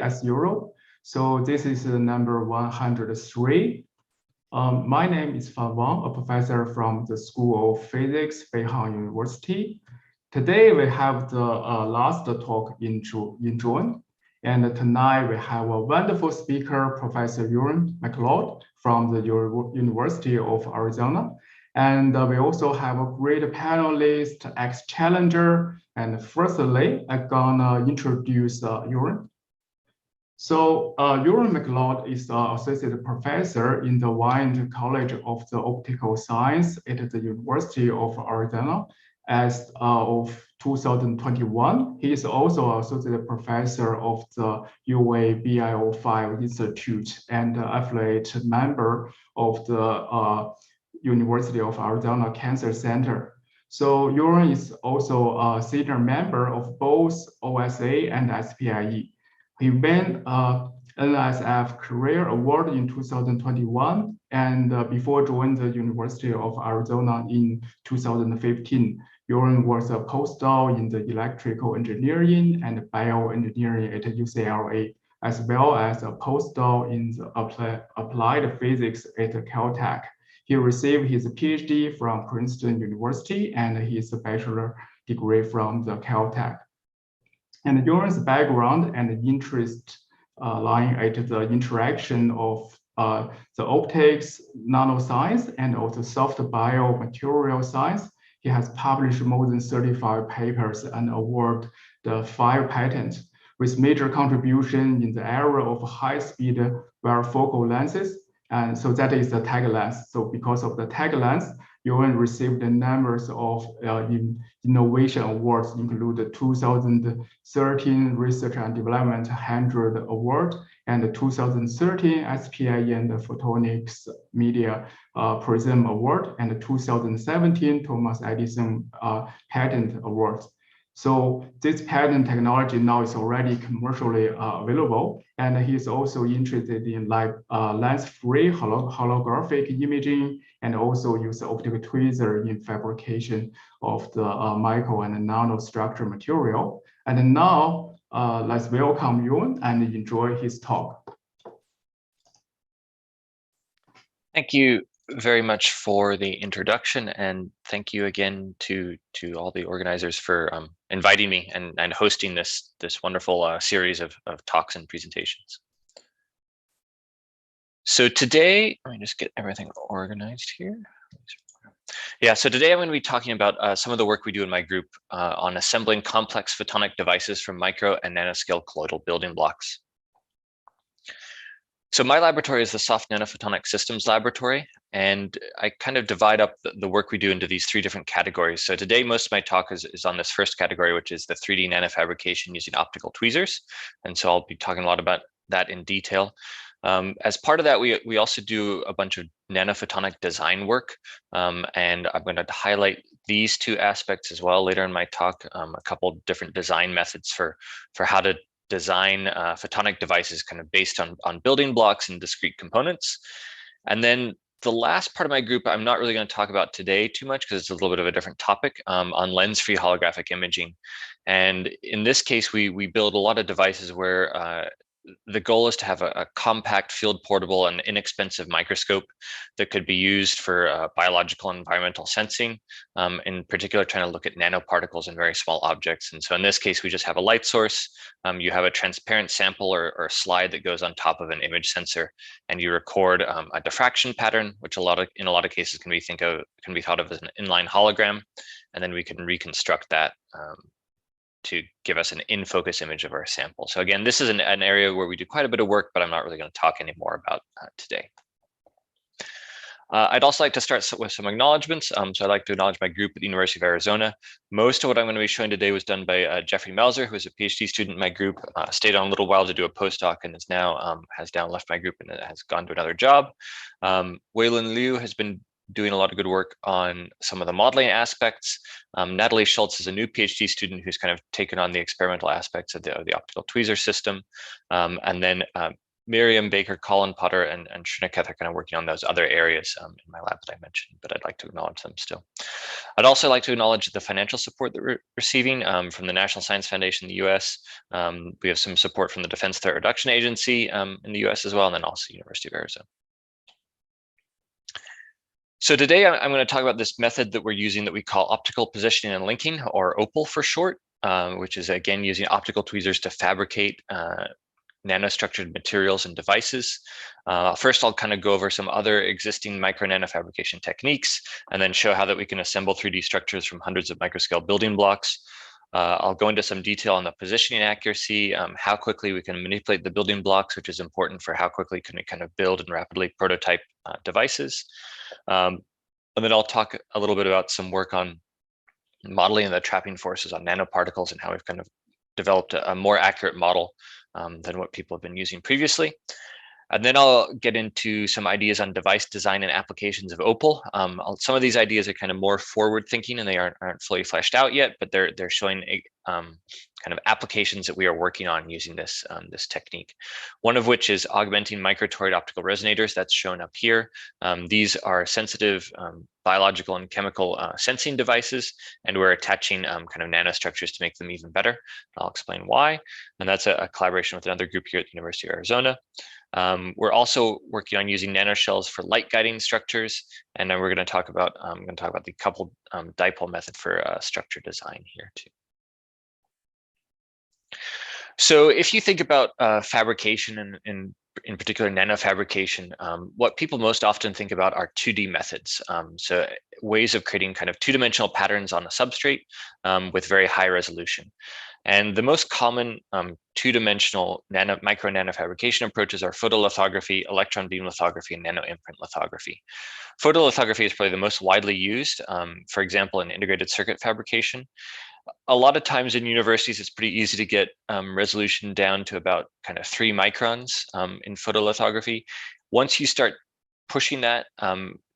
as usual. So this is number 103. My name is Fan Wang, a professor from the School of Physics, Beihang University. Today we have the last talk in June. And tonight we have a wonderful speaker, Professor Euan McLeod from the University of Arizona. And we also have a great panelist, ex-challenger. And firstly, I'm gonna introduce Euan. So Euan McLeod is an associate professor in the Wyant College of the Optical Science at the University of Arizona as of 2021. He is also associate professor of the UA BIO5 Institute and affiliate member of the University of Arizona Cancer Center. So Euan is also a senior member of both OSA and SPIE. He won NSF Career Award in 2021, and before joining the University of Arizona in 2015, Euan was a postdoc in the electrical engineering and bioengineering at UCLA, as well as a postdoc in the applied physics at Caltech. He received his PhD from Princeton University and his bachelor degree from the Caltech. And Euan's background and interest lying at the interaction of the optics, nanoscience, and also soft biomaterial science. He has published more than 35 papers and awarded 5 patents, with major contribution in the area of high-speed varifocal lenses. And so that is the tag lens. So because of the tag lens, Euan received a numbers of innovation awards, include the 2013 Research and Development 100 Award and the 2013 SPIE and the Photonics Media Prism Award and the 2017 Thomas Edison Patent Award. So this patent technology now is already commercially available, and he's also interested in lens-free holographic imaging and also use optical tweezer in fabrication of the micro and nanostructure material. And now let's welcome Euan and enjoy his talk. Thank you very much for the introduction, and thank you again to all the organizers for inviting me and hosting this wonderful series of talks and presentations. So today, let me just get everything organized here. Yeah, so today I'm going to be talking about some of the work we do in my group on assembling complex photonic devices from micro and nanoscale colloidal building blocks. So my laboratory is the Soft Nanophotonic Systems Laboratory, and I kind of divide up the work we do into these 3 different categories. So today, most of my talk is on this first category, which is the 3D nanofabrication using optical tweezers. And so I'll be talking a lot about that in detail. As part of that, we also do a bunch of nanophotonic design work, and I'm going to highlight these 2 aspects as well later in my talk, a couple of different design methods for how to design photonic devices kind of based on building blocks and discrete components. And then the last part of my group, I'm not really going to talk about today too much because it's a little bit of a different topic, on lens-free holographic imaging. And in this case, we build a lot of devices where the goal is to have a compact, field portable, and inexpensive microscope that could be used for biological and environmental sensing, in particular trying to look at nanoparticles and very small objects. And so in this case, we just have a light source. You have a transparent sample or slide that goes on top of an image sensor, and you record a diffraction pattern, which in a lot of cases can be thought of as an inline hologram, and then we can reconstruct that to give us an in-focus image of our sample. So again, this is an area where we do quite a bit of work, but I'm not really going to talk anymore about today. I'd also like to start with some acknowledgements. So I'd like to acknowledge my group at the University of Arizona. Most of what I'm going to be showing today was done by Jeffrey Melzer, who is a PhD student in my group, stayed on a little while to do a postdoc and is now has now left my group and has gone to another job. Weilin Liu has been doing a lot of good work on some of the modeling aspects. Natalie Schultz is a new PhD student who's kind of taken on the experimental aspects of the optical tweezer system. And then Miriam Baker, Colin Potter, and Srinaketh are kind of working on those other areas in my lab that I mentioned, but I'd like to acknowledge them still. I'd also like to acknowledge the financial support that we're receiving from the National Science Foundation in the US. We have some support from the Defense Threat Reduction Agency in the US as well, and then also University of Arizona. So today I'm going to talk about this method that we're using that we call optical positioning and linking, or OPAL for short, which is again using optical tweezers to fabricate nanostructured materials and devices. First, I'll kind of go over some other existing micro nanofabrication techniques, and then show how that we can assemble 3D structures from hundreds of microscale building blocks. I'll go into some detail on the positioning accuracy, how quickly we can manipulate the building blocks, which is important for how quickly can we kind of build and rapidly prototype devices. And then I'll talk a little bit about some work on modeling the trapping forces on nanoparticles and how we've kind of developed a more accurate model than what people have been using previously. And then I'll get into some ideas on device design and applications of OPAL. Some of these ideas are kind of more forward thinking and they aren't fully fleshed out yet, but they're showing kind of applications that we are working on using this technique. One of which is augmenting microtorid optical resonators. That's shown up here. These are sensitive biological and chemical sensing devices, and we're attaching kind of nanostructures to make them even better. I'll explain why. And that's a collaboration with another group here at the University of Arizona. We're also working on using nanoshells for light guiding structures, and then we're going to talk about the coupled dipole method for structure design here too. So if you think about fabrication and in particular nanofabrication, what people most often think about are 2D methods. So ways of creating kind of two-dimensional patterns on a substrate with very high resolution. And the most common two-dimensional micro nanofabrication approaches are photolithography, electron beam lithography, and nano-imprint lithography. Photolithography is probably the most widely used, for example, in integrated circuit fabrication. A lot of times in universities, it's pretty easy to get resolution down to about kind of 3 microns in photolithography. Once you start pushing that,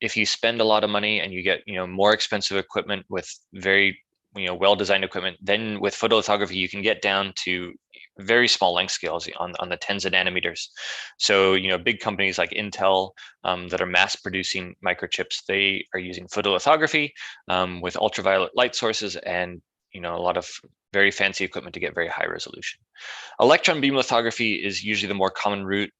if you spend a lot of money and you get more expensive equipment with very well-designed equipment, then with photolithography you can get down to very small length scales on the tens of nanometers. So big companies like Intel that are mass producing microchips, they are using photolithography with ultraviolet light sources and a lot of very fancy equipment to get very high resolution. Electron beam lithography is usually the more common route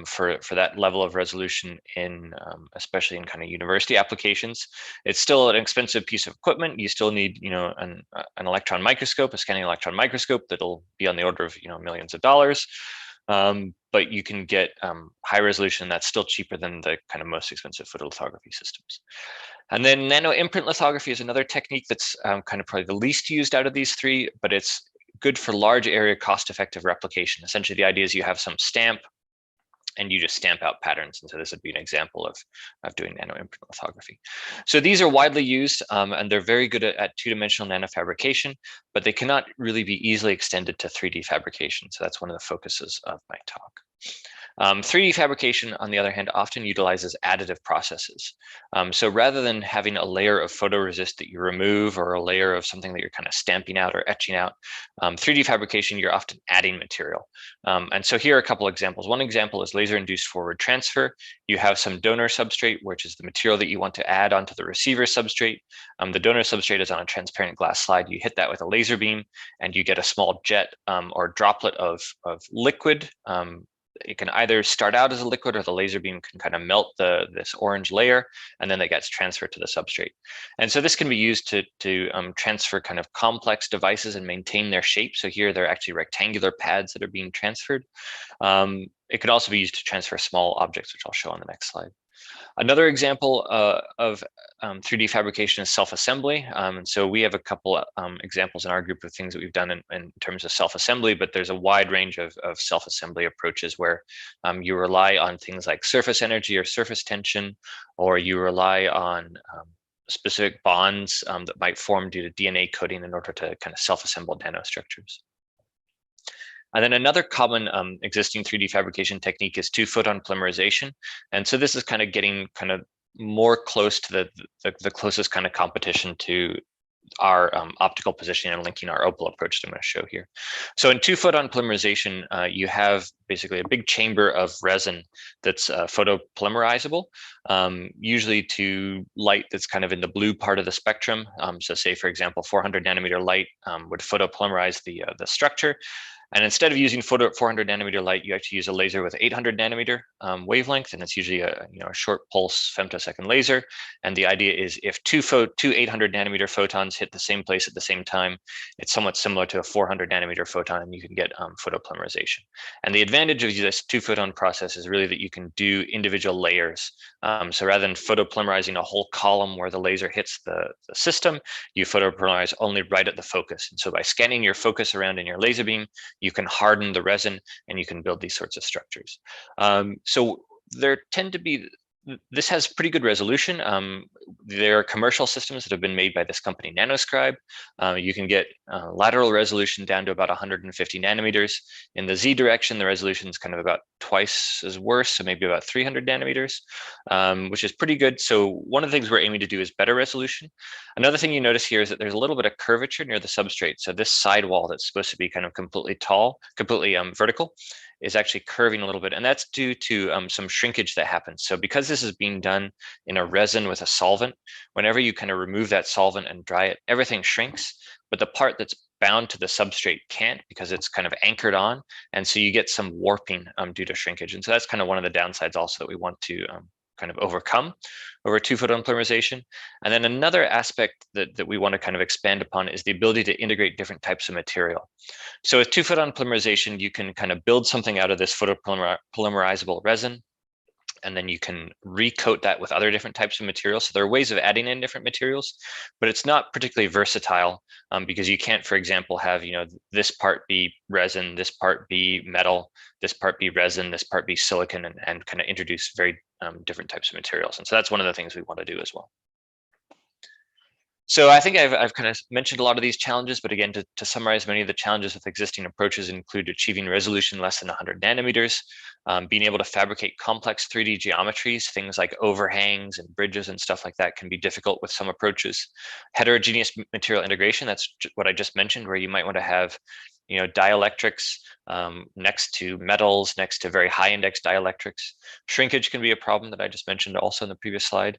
for that level of resolution in especially in kind of university applications. It's still an expensive piece of equipment. You still need an electron microscope, a scanning electron microscope that'll be on the order of millions of dollars. But you can get high resolution that's still cheaper than the kind of most expensive photolithography systems. And then nano-imprint lithography is another technique that's kind of probably the least used out of these 3, but it's good for large area cost-effective replication. Essentially, the idea is you have some stamp and you just stamp out patterns. And so this would be an example of doing nano-imprint lithography. So these are widely used and they're very good at two-dimensional nanofabrication, but they cannot really be easily extended to 3D fabrication. So that's one of the focuses of my talk. 3D fabrication, on the other hand, often utilizes additive processes. So rather than having a layer of photoresist that you remove or a layer of something that you're kind of stamping out or etching out, 3D fabrication, you're often adding material. And so here are a couple examples. One example is laser-induced forward transfer. You have some donor substrate, which is the material that you want to add onto the receiver substrate. The donor substrate is on a transparent glass slide. You hit that with a laser beam and you get a small jet or droplet of liquid. It can either start out as a liquid or the laser beam can kind of melt this orange layer and then that gets transferred to the substrate. And so this can be used to transfer kind of complex devices and maintain their shape. So here they're actually rectangular pads that are being transferred. It could also be used to transfer small objects, which I'll show on the next slide. Another example of 3D fabrication is self-assembly. And so we have a couple examples in our group of things that we've done in terms of self-assembly, but there's a wide range of self-assembly approaches where you rely on things like surface energy or surface tension, or you rely on specific bonds that might form due to DNA coding in order to kind of self-assemble nanostructures. And then another common existing 3D fabrication technique is 2-photon polymerization. And so this is kind of getting kind of more close to the closest kind of competition to our optical positioning and linking, our Opal approach that I'm going to show here. So in 2-photon polymerization, you have basically a big chamber of resin that's photopolymerizable, usually to light that's kind of in the blue part of the spectrum. So say, for example, 400 nanometer light would photopolymerize the structure. And instead of using 400 nanometer light, you actually use a laser with 800 nanometer wavelength, and it's usually a short pulse femtosecond laser. And the idea is if two 800 nanometer photons hit the same place at the same time, it's somewhat similar to a 400 nanometer photon, and you can get photopolymerization. And the advantage of this 2-photon process is really that you can do individual layers. So rather than photopolymerizing a whole column where the laser hits the system, you photopolymerize only right at the focus. And so by scanning your focus around in your laser beam, you can harden the resin and you can build these sorts of structures. So there tend to be, this has pretty good resolution. There are commercial systems that have been made by this company, Nanoscribe. You can get lateral resolution down to about 150 nanometers. In the Z direction, the resolution is kind of about twice as worse, so maybe about 300 nanometers, which is pretty good. So one of the things we're aiming to do is better resolution. Another thing you notice here is that there's a little bit of curvature near the substrate. So this sidewall that's supposed to be kind of completely vertical, is actually curving a little bit, and that's due to some shrinkage that happens. So because this is being done in a resin with a solvent, whenever you kind of remove that solvent and dry it, everything shrinks, but the part that's bound to the substrate can't, because it's kind of anchored on, and so you get some warping due to shrinkage. And so that's kind of one of the downsides also that we want to kind of overcome over 2-photon polymerization. And then another aspect that we want to kind of expand upon is the ability to integrate different types of material. So with 2-photon polymerization, you can kind of build something out of this photopolymerizable resin, and then you can recoat that with other different types of materials. So there are ways of adding in different materials, but it's not particularly versatile because you can't, for example, have this part be resin, this part be metal, this part be resin, this part be silicon, and kind of introduce very different types of materials. And so that's one of the things we want to do as well. So I think I've kind of mentioned a lot of these challenges, but again, to summarize, many of the challenges with existing approaches include achieving resolution less than 100 nanometers, being able to fabricate complex 3D geometries, things like overhangs and bridges and stuff like that can be difficult with some approaches. Heterogeneous material integration, that's what I just mentioned, where you might want to have dielectrics next to metals, next to very high index dielectrics. Shrinkage can be a problem that I just mentioned also in the previous slide.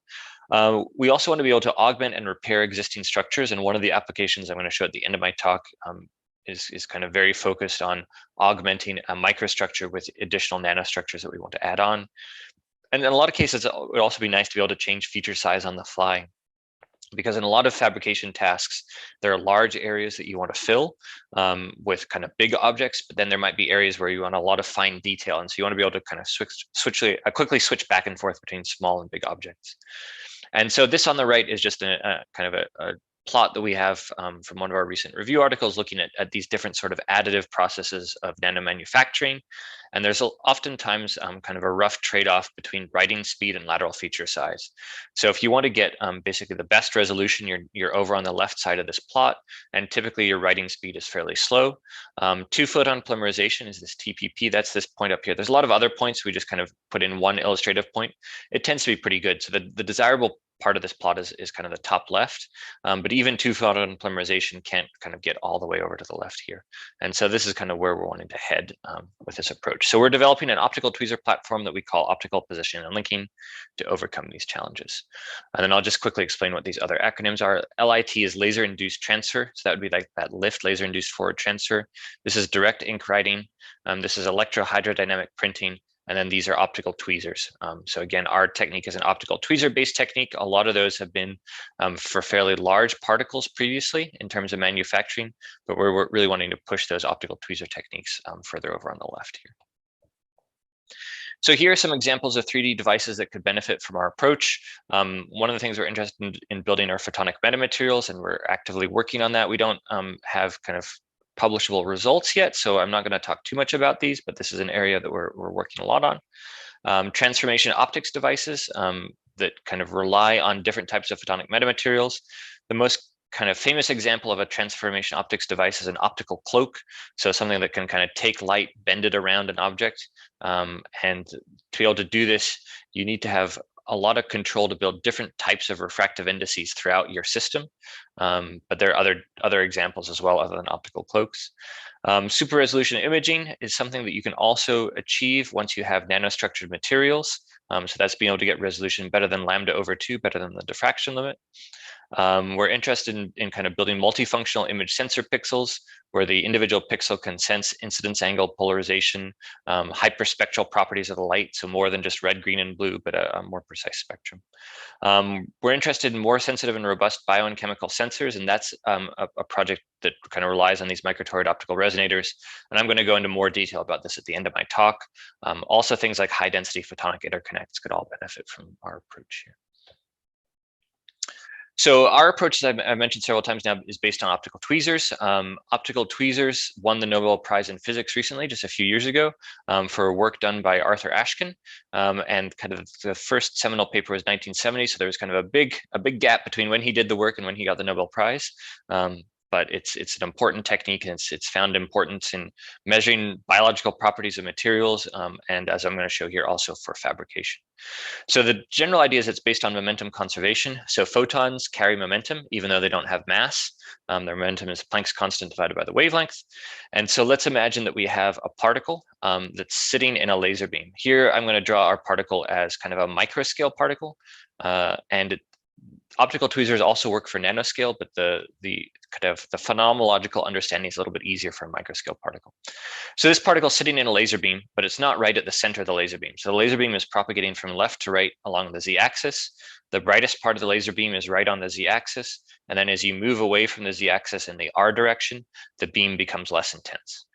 We also want to be able to augment and repair existing structures. And one of the applications I'm going to show at the end of my talk is kind of very focused on augmenting a microstructure with additional nanostructures that we want to add on. And in a lot of cases, it would also be nice to be able to change feature size on the fly, because in a lot of fabrication tasks, there are large areas that you want to fill with kind of big objects, but then there might be areas where you want a lot of fine detail. And so you want to be able to kind of quickly switch back and forth between small and big objects. And so this on the right is just a kind of a plot that we have from one of our recent review articles looking at these different sort of additive processes of nanomanufacturing. And there's oftentimes kind of a rough trade-off between writing speed and lateral feature size. So if you want to get basically the best resolution, you're over on the left side of this plot, and typically your writing speed is fairly slow. 2-photon polymerization is this TPP, that's this point up here. There's a lot of other points, we just kind of put in one illustrative point. It tends to be pretty good. So the desirable part of this plot is kind of the top left, but even 2-photon polymerization can't kind of get all the way over to the left here. And so this is kind of where we're wanting to head with this approach. So we're developing an optical tweezer platform that we call optical positioning and linking to overcome these challenges. And then I'll just quickly explain what these other acronyms are. LIT is laser induced transfer. So that would be like that lift, laser induced forward transfer. This is direct ink writing. This is electrohydrodynamic printing. And then these are optical tweezers. So again, our technique is an optical tweezer-based technique. A lot of those have been for fairly large particles previously in terms of manufacturing, but we're really wanting to push those optical tweezer techniques further over on the left here. So here are some examples of 3D devices that could benefit from our approach. One of the things we're interested in building are photonic metamaterials, and we're actively working on that. We don't have kind of publishable results yet, so I'm not going to talk too much about these, but this is an area that we're working a lot on. Transformation optics devices that kind of rely on different types of photonic metamaterials. The most kind of famous example of a transformation optics device is an optical cloak. So something that can kind of take light, bend it around an object. And to be able to do this, you need to have a lot of control to build different types of refractive indices throughout your system. But there are other examples as well other than optical cloaks. Super resolution imaging is something that you can also achieve once you have nanostructured materials. So that's being able to get resolution better than lambda over 2, better than the diffraction limit. We're interested in kind of building multifunctional image sensor pixels where the individual pixel can sense incidence angle, polarization, hyperspectral properties of the light, so more than just red, green, and blue, but a more precise spectrum. We're interested in more sensitive and robust bio and chemical sensors, and that's a project that kind of relies on these Microtorid optical resonators. And I'm going to go into more detail about this at the end of my talk. Also, things like high-density photonic interconnects could all benefit from our approach here. So our approach, as I mentioned several times now, is based on optical tweezers. Optical tweezers won the Nobel Prize in Physics recently, just a few years ago, for work done by Arthur Ashkin. And kind of the first seminal paper was 1970, so there was kind of a big gap between when he did the work and when he got the Nobel Prize. But it's an important technique, and it's found importance in measuring biological properties of materials, and as I'm going to show here, also for fabrication. So the general idea is it's based on momentum conservation. So photons carry momentum, even though they don't have mass. Their momentum is Planck's constant divided by the wavelength. And so let's imagine that we have a particle that's sitting in a laser beam. Here, I'm going to draw our particle as kind of a microscale particle, optical tweezers also work for nanoscale, but the kind of the phenomenological understanding is a little bit easier for a microscale particle. So this particle is sitting in a laser beam, but it's not right at the center of the laser beam. So the laser beam is propagating from left to right along the z-axis. The brightest part of the laser beam is right on the z-axis. And then as you move away from the z-axis in the r direction, the beam becomes less intense.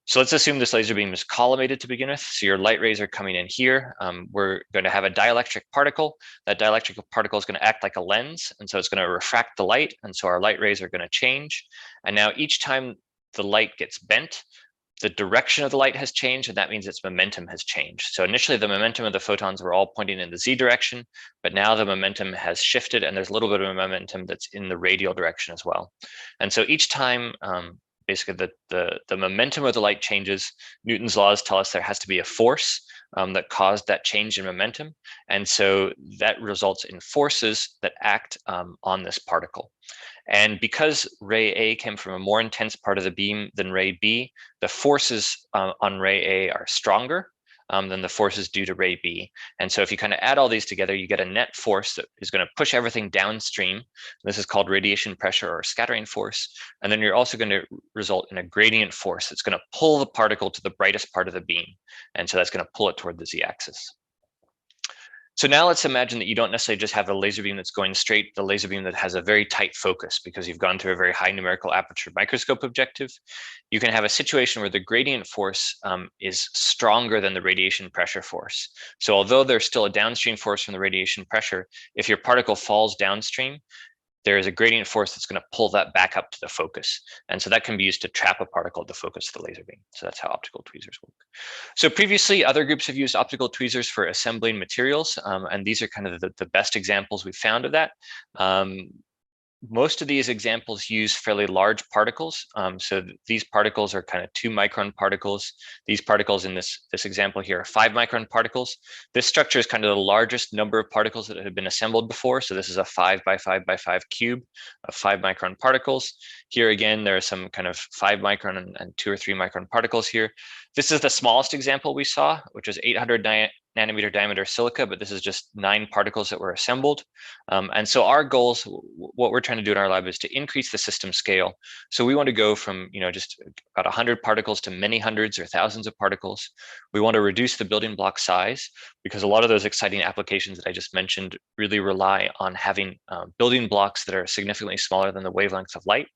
So let's assume this laser beam is collimated to begin with. So your light rays are coming in here. We're going to have a dielectric particle. That dielectric particle is going to act like a lens. And so it's going to refract the light. And so our light rays are going to change. And now each time the light gets bent, the direction of the light has changed, and that means its momentum has changed. So initially the momentum of the photons were all pointing in the z direction, but now the momentum has shifted, and there's a little bit of momentum that's in the radial direction as well. And so each time basically the momentum of the light changes, Newton's laws tell us there has to be a force that caused that change in momentum. And so that results in forces that act on this particle. And because ray A came from a more intense part of the beam than ray B, the forces on ray A are stronger than the forces due to ray B. And so if you kind of add all these together, you get a net force that is going to push everything downstream. This is called radiation pressure or scattering force. And then you're also going to result in a gradient force that's going to pull the particle to the brightest part of the beam. And so that's going to pull it toward the z-axis. So now let's imagine that you don't necessarily just have a laser beam that's going straight, the laser beam that has a very tight focus because you've gone through a very high numerical aperture microscope objective. You can have a situation where the gradient force is stronger than the radiation pressure force. So although there's still a downstream force from the radiation pressure, if your particle falls downstream, there is a gradient force that's going to pull that back up to the focus. And so that can be used to trap a particle at the focus of the laser beam. So that's how optical tweezers work. So previously, other groups have used optical tweezers for assembling materials. And these are kind of the best examples we found of that. Most of these examples use fairly large particles. So these particles are kind of 2-micron particles. These particles in this example here are 5-micron particles. This structure is kind of the largest number of particles that have been assembled before. So this is a 5 by 5 by 5 cube of 5-micron particles. Here again, there are some kind of 5-micron and 2 or 3-micron particles here. This is the smallest example we saw, which is 800 nanometer diameter silica, but this is just 9 particles that were assembled. And so our goals, what we're trying to do in our lab is to increase the system scale. So we want to go from, just about 100 particles to many hundreds or thousands of particles. We want to reduce the building block size because a lot of those exciting applications that I just mentioned really rely on having building blocks that are significantly smaller than the wavelengths of light.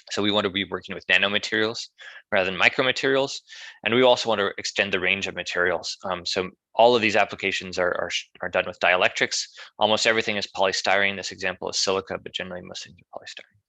So we want to be working with nanomaterials rather than micromaterials. And we also want to extend the range of materials. So all of these applications are done with dielectrics. Almost everything is polystyrene. This example is silica, but generally most things are polystyrene.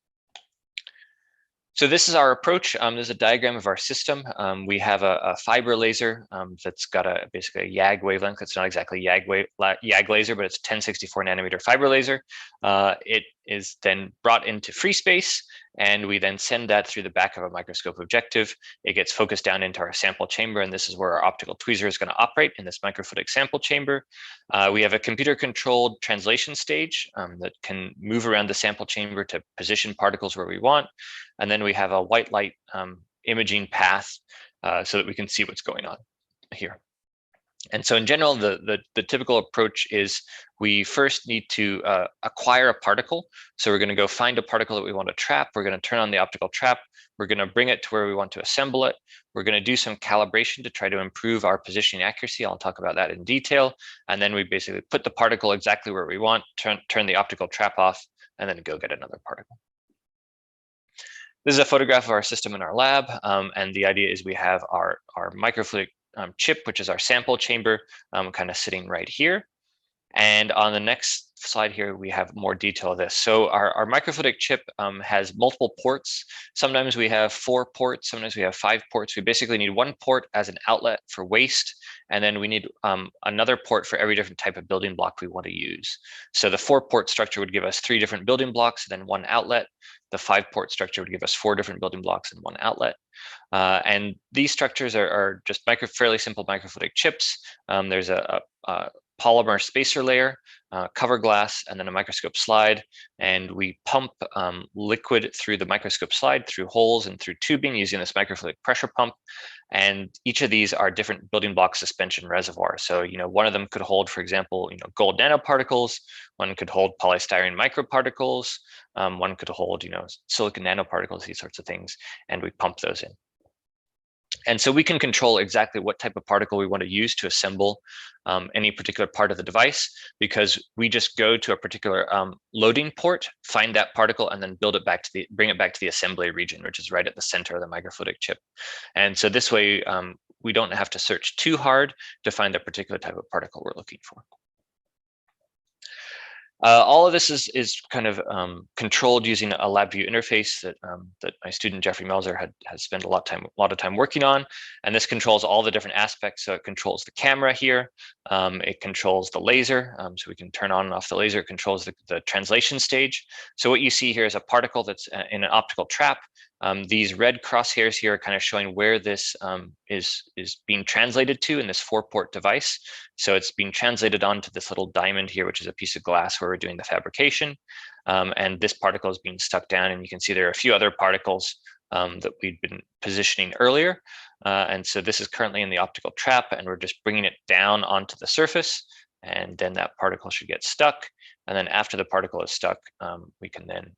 So this is our approach. There's a diagram of our system. We have a fiber laser that's got basically a YAG wavelength. It's not exactly YAG laser, but it's 1064 nanometer fiber laser. It is then brought into free space, and we then send that through the back of a microscope objective. It gets focused down into our sample chamber, and this is where our optical tweezer is going to operate in this microfluidic sample chamber. We have a computer-controlled translation stage that can move around the sample chamber to position particles where we want, and then we have a white light imaging path so that we can see what's going on here. And so in general, the typical approach is we first need to acquire a particle. So we're going to go find a particle that we want to trap. We're going to turn on the optical trap. We're going to bring it to where we want to assemble it. We're going to do some calibration to try to improve our positioning accuracy. I'll talk about that in detail. And then we basically put the particle exactly where we want, turn the optical trap off, and then go get another particle. This is a photograph of our system in our lab. And the idea is we have our microfluidic chip, which is our sample chamber, kind of sitting right here. And on the next slide here, we have more detail of this. So our microfluidic chip has multiple ports. Sometimes we have 4 ports, sometimes we have 5 ports. We basically need 1 port as an outlet for waste, and then we need another port for every different type of building block we want to use. So the 4-port structure would give us 3 different building blocks and then 1 outlet. The 5-port structure would give us 4 different building blocks and 1 outlet. And these structures are just fairly simple microfluidic chips. There's a polymer spacer layer, cover glass, and then a microscope slide. And we pump liquid through the microscope slide, through holes and through tubing using this microfluidic pressure pump. And each of these are different building block suspension reservoirs. So, one of them could hold, for example, gold nanoparticles. One could hold polystyrene microparticles. One could hold, silicon nanoparticles, these sorts of things. And we pump those in. And so we can control exactly what type of particle we want to use to assemble any particular part of the device, because we just go to a particular loading port, find that particle, and then bring it back to the assembly region, which is right at the center of the microfluidic chip. And so this way, we don't have to search too hard to find the particular type of particle we're looking for. All of this is kind of controlled using a LabVIEW interface that my student Jeffrey Melzer has spent a lot of time working on, and this controls all the different aspects. So it controls the camera here, it controls the laser, so we can turn on and off the laser. It controls the translation stage. So what you see here is a particle that's in an optical trap. These red crosshairs here are kind of showing where this is being translated to in this 4-port device. So it's being translated onto this little diamond here, which is a piece of glass where we're doing the fabrication. And this particle is being stuck down, and you can see there are a few other particles that we'd been positioning earlier. And so this is currently in the optical trap, and we're just bringing it down onto the surface, and then that particle should get stuck. And then after the particle is stuck, we can then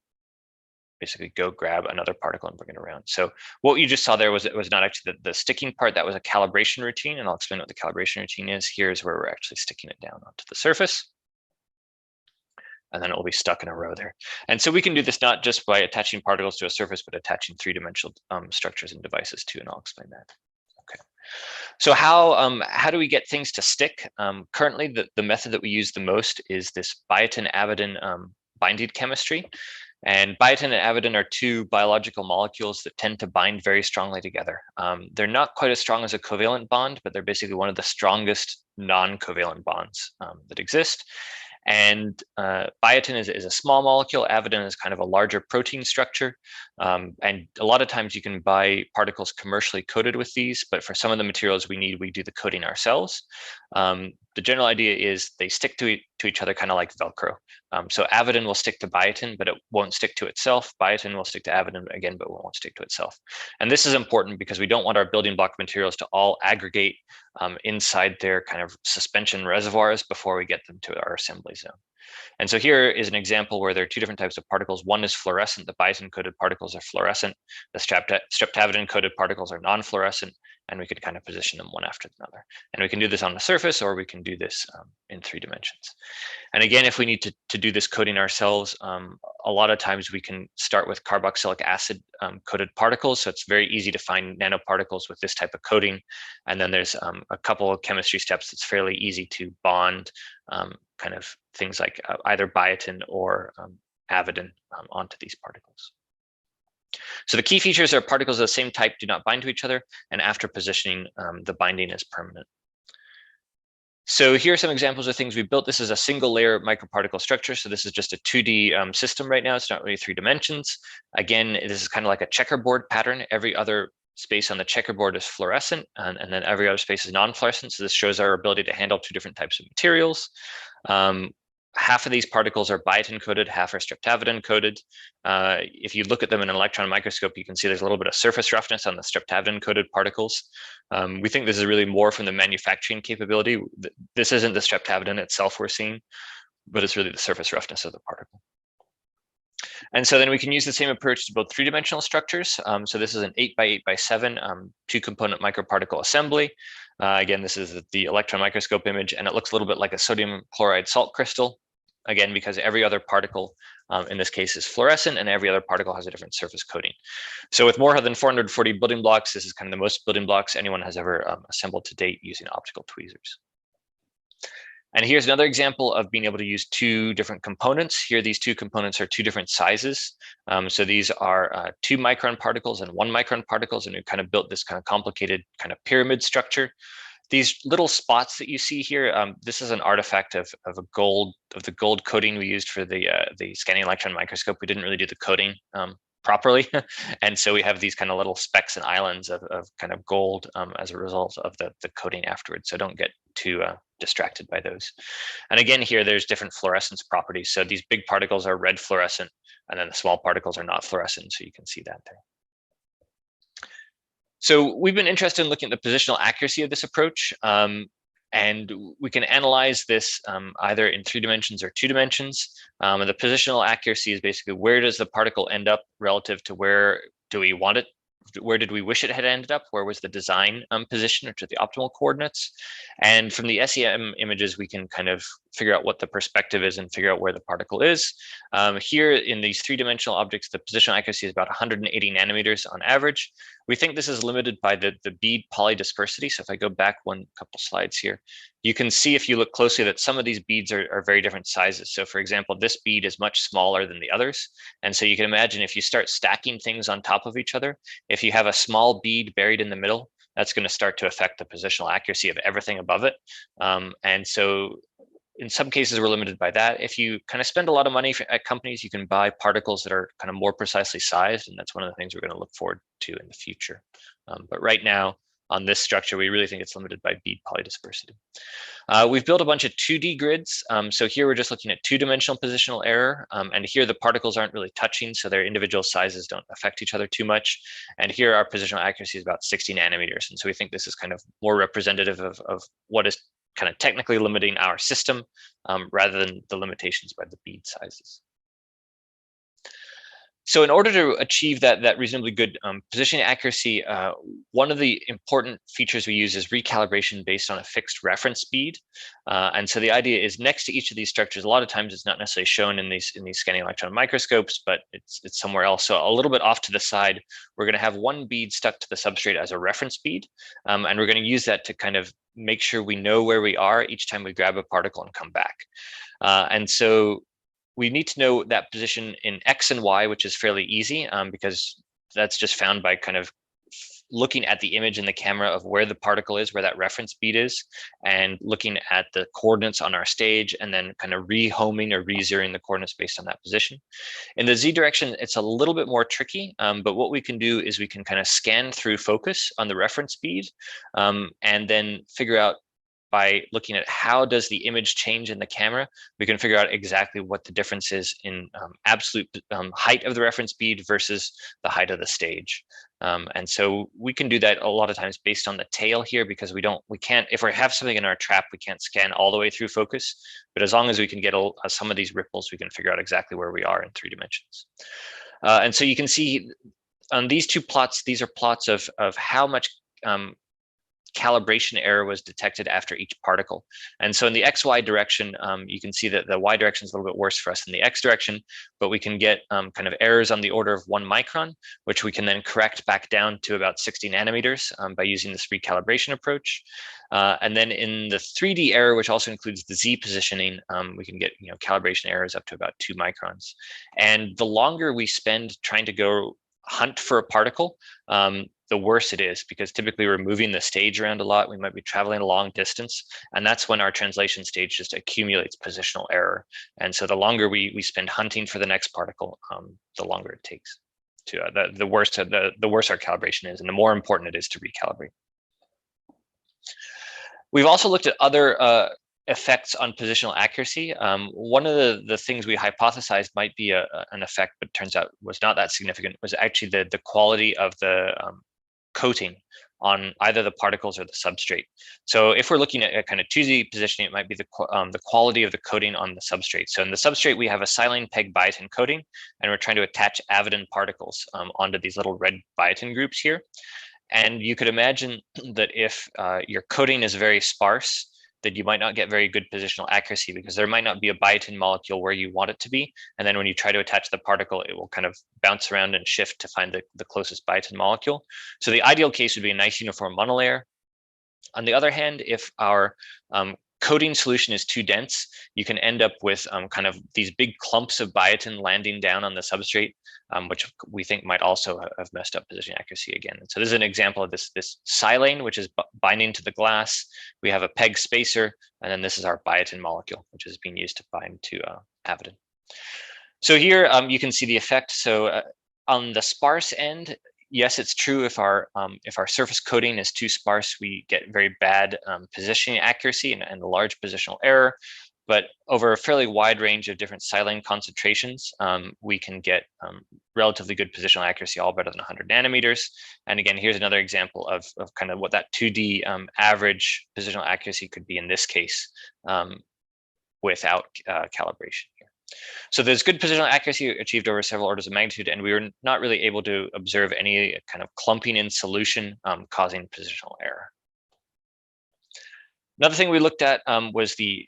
basically go grab another particle and bring it around. So what you just saw there was not actually the sticking part. That was a calibration routine, and I'll explain what the calibration routine is. Here's where we're actually sticking it down onto the surface, and then it will be stuck in a row there. And so we can do this not just by attaching particles to a surface, but attaching 3-dimensional structures and devices too, and I'll explain that. Okay. So how do we get things to stick? Currently, the method that we use the most is this Biotin Avidin binding chemistry. And biotin and avidin are 2 biological molecules that tend to bind very strongly together. They're not quite as strong as a covalent bond, but they're basically one of the strongest non-covalent bonds that exist. And biotin is a small molecule. Avidin is kind of a larger protein structure. And a lot of times you can buy particles commercially coated with these, but for some of the materials we need, we do the coating ourselves. The general idea is they stick to each other kind of like Velcro. So avidin will stick to biotin, but it won't stick to itself. Biotin will stick to avidin again, but won't stick to itself. And this is important because we don't want our building block materials to all aggregate inside their kind of suspension reservoirs before we get them to our assembly zone. And so here is an example where there are 2 different types of particles. One is fluorescent. The biotin-coated particles are fluorescent. The streptavidin-coated particles are non-fluorescent, and we could kind of position them one after another. And we can do this on the surface, or we can do this in 3 dimensions. And again, if we need to do this coating ourselves, a lot of times we can start with carboxylic acid coated particles. So it's very easy to find nanoparticles with this type of coating. And then there's a couple of chemistry steps that's fairly easy to bond kind of things like either biotin or avidin onto these particles. So the key features are particles of the same type do not bind to each other, and after positioning, the binding is permanent. So here are some examples of things we built. This is a single layer microparticle structure. So this is just a 2D system right now. It's not really 3 dimensions. Again, this is kind of like a checkerboard pattern. Every other space on the checkerboard is fluorescent, and then every other space is non-fluorescent. So this shows our ability to handle 2 different types of materials. Half of these particles are biotin coated, half are streptavidin coated. If you look at them in an electron microscope, you can see there's a little bit of surface roughness on the streptavidin coated particles. We think this is really more from the manufacturing capability. This isn't the streptavidin itself we're seeing, but it's really the surface roughness of the particle. And so then we can use the same approach to build 3-dimensional structures. So this is an 8x8x7 2-component microparticle assembly. Again, this is the electron microscope image, and it looks a little bit like a sodium chloride salt crystal. Again, because every other particle in this case is fluorescent, and every other particle has a different surface coating. So with more than 440 building blocks, this is kind of the most building blocks anyone has ever assembled to date using optical tweezers. And here's another example of being able to use 2 different components. Here, these 2 components are 2 different sizes. So these are 2 micron particles and 1 micron particles, and we've kind of built this kind of complicated kind of pyramid structure. These little spots that you see here, this is an artifact of the gold coating we used for the scanning electron microscope. We didn't really do the coating properly, and so we have these kind of little specks and islands of kind of gold as a result of the coating afterwards. So don't get too distracted by those. And again, here there's different fluorescence properties. So these big particles are red fluorescent, and then the small particles are not fluorescent. So you can see that there. So we've been interested in looking at the positional accuracy of this approach. And we can analyze this either in 3 dimensions or 2 dimensions. And the positional accuracy is basically where does the particle end up relative to where do we want it? Where did we wish it had ended up? Where was the design position, which are the optimal coordinates? And from the SEM images, we can kind of figure out what the perspective is and figure out where the particle is. Here in these 3-dimensional objects, the positional accuracy is about 180 nanometers on average. We think this is limited by the bead polydispersity. So if I go back couple slides here, you can see if you look closely that some of these beads are very different sizes. So for example, this bead is much smaller than the others. And so you can imagine if you start stacking things on top of each other, if you have a small bead buried in the middle, that's going to start to affect the positional accuracy of everything above it. And so in some cases, we're limited by that. If you kind of spend a lot of money at companies, you can buy particles that are kind of more precisely sized, and that's one of the things we're going to look forward to in the future. But right now, on this structure, we really think it's limited by bead polydispersity. We've built a bunch of 2D grids. So here we're just looking at 2-dimensional positional error. And here the particles aren't really touching, so their individual sizes don't affect each other too much. And here our positional accuracy is about 60 nanometers. And so we think this is kind of more representative of what is kind of technically limiting our system rather than the limitations by the bead sizes. So in order to achieve that reasonably good positioning accuracy, one of the important features we use is recalibration based on a fixed reference speed. And so the idea is next to each of these structures, a lot of times it's not necessarily shown in these scanning electron microscopes, but it's somewhere else. So a little bit off to the side, we're going to have one bead stuck to the substrate as a reference bead. And we're going to use that to kind of make sure we know where we are each time we grab a particle and come back. And so we need to know that position in X and Y, which is fairly easy because that's just found by kind of looking at the image in the camera of where the particle is, where that reference bead is, and looking at the coordinates on our stage, and then kind of re-homing or re-zeroing the coordinates based on that position. In the Z direction, it's a little bit more tricky, but what we can do is we can kind of scan through focus on the reference bead and then figure out by looking at how does the image change in the camera, we can figure out exactly what the difference is in absolute height of the reference bead versus the height of the stage. And so we can do that a lot of times based on the tail here, because we can't, if we have something in our trap, we can't scan all the way through focus. But as long as we can get some of these ripples, we can figure out exactly where we are in 3 dimensions. And so you can see on these 2 plots, these are plots of how much calibration error was detected after each particle. And so in the XY direction, you can see that the Y direction is a little bit worse for us than the X direction, but we can get kind of errors on the order of 1 micron, which we can then correct back down to about 60 nanometers by using this recalibration approach. And then in the 3D error, which also includes the Z positioning, we can get calibration errors up to about 2 microns. And the longer we spend trying to go hunt for a particle, the worse it is, because typically we're moving the stage around a lot. We might be traveling a long distance, and that's when our translation stage just accumulates positional error. And so the longer we spend hunting for the next particle, the longer it takes to the worse our calibration is, and the more important it is to recalibrate. We've also looked at other effects on positional accuracy. One of the things we hypothesized might be an effect, but turns out was not that significant, was actually the quality of the coating on either the particles or the substrate. So if we're looking at kind of 2D positioning, it might be the quality of the coating on the substrate. So in the substrate, we have a silane peg biotin coating, and we're trying to attach Avidin particles onto these little red biotin groups here. And you could imagine that if your coating is very sparse, that you might not get very good positional accuracy, because there might not be a biotin molecule where you want it to be. And then when you try to attach the particle, it will kind of bounce around and shift to find the closest biotin molecule. So the ideal case would be a nice uniform monolayer. On the other hand, if our coating solution is too dense, you can end up with kind of these big clumps of biotin landing down on the substrate, which we think might also have messed up position accuracy again. And so this is an example of this silane, which is binding to the glass. We have a peg spacer, and then this is our biotin molecule, which is being used to bind to Avidin. So here you can see the effect. So on the sparse end, yes, it's true, if our surface coating is too sparse, we get very bad positioning accuracy and a large positional error. But over a fairly wide range of different silane concentrations, we can get relatively good positional accuracy, all better than 100 nanometers. And again, here's another example of kind of what that 2D average positional accuracy could be in this case without calibration. So there's good positional accuracy achieved over several orders of magnitude, and we were not really able to observe any kind of clumping in solution causing positional error. Another thing we looked at was the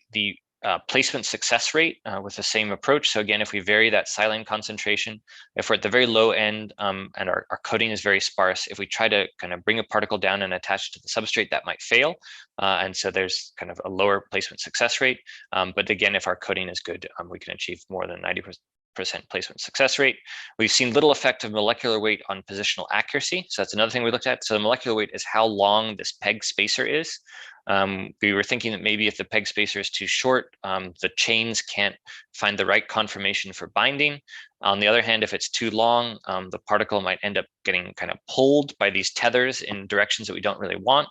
placement success rate with the same approach. So again, if we vary that silane concentration, if we're at the very low end and our coating is very sparse, if we try to kind of bring a particle down and attach it to the substrate, that might fail. And so there's kind of a lower placement success rate. But again, if our coating is good, we can achieve more than 90% placement success rate. We've seen little effect of molecular weight on positional accuracy. So that's another thing we looked at. So the molecular weight is how long this peg spacer is. We were thinking that maybe if the peg spacer is too short, the chains can't find the right conformation for binding. On the other hand, if it's too long, the particle might end up getting kind of pulled by these tethers in directions that we don't really want.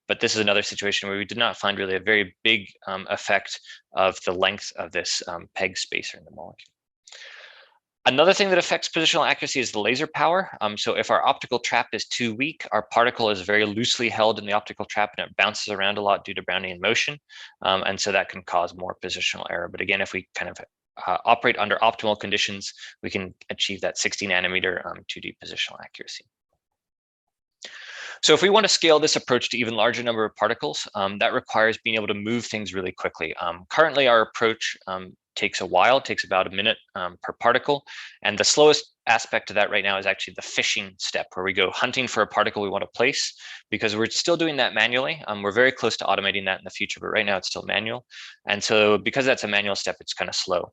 But this is another situation where we did not find really a very big effect of the length of this peg spacer in the molecule. Another thing that affects positional accuracy is the laser power. So if our optical trap is too weak, our particle is very loosely held in the optical trap and it bounces around a lot due to Brownian motion. And so that can cause more positional error. But again, if we kind of operate under optimal conditions, we can achieve that 60 nanometer 2D positional accuracy. So if we want to scale this approach to even larger number of particles, that requires being able to move things really quickly. Currently, our approach takes a while. It takes about a minute per particle. And the slowest aspect of that right now is actually the fishing step, where we go hunting for a particle we want to place, because we're still doing that manually. We're very close to automating that in the future, but right now it's still manual. And so because that's a manual step, it's kind of slow.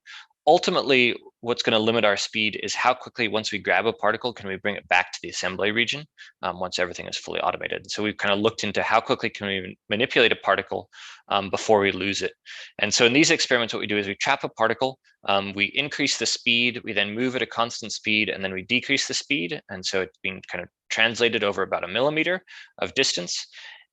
Ultimately, what's going to limit our speed is how quickly, once we grab a particle, can we bring it back to the assembly region once everything is fully automated. So we've kind of looked into how quickly can we manipulate a particle before we lose it. And so in these experiments, what we do is we trap a particle, we increase the speed, we then move at a constant speed, and then we decrease the speed. And so it's being kind of translated over about 1 millimeter of distance.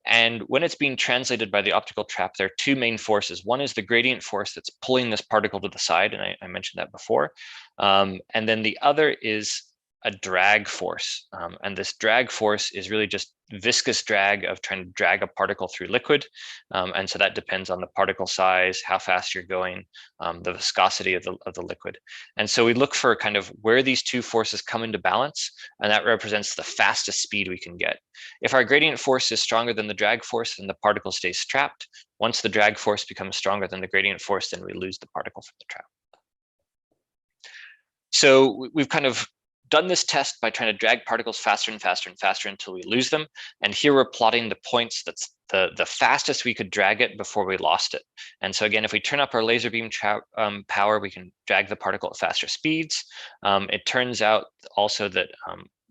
And when it's being translated by the optical trap, there are two main forces. One is the gradient force that's pulling this particle to the side, and I mentioned that before. And then the other is a drag force. And this drag force is really just viscous drag of trying to drag a particle through liquid. And so that depends on the particle size, how fast you're going, the viscosity of the liquid. And so we look for kind of where these two forces come into balance, and that represents the fastest speed we can get. If our gradient force is stronger than the drag force, then the particle stays trapped. Once the drag force becomes stronger than the gradient force, then we lose the particle from the trap. So we've kind of done this test by trying to drag particles faster and faster and faster until we lose them. And here we're plotting the points that's the fastest we could drag it before we lost it. And so again, if we turn up our laser beam power, we can drag the particle at faster speeds. It turns out also that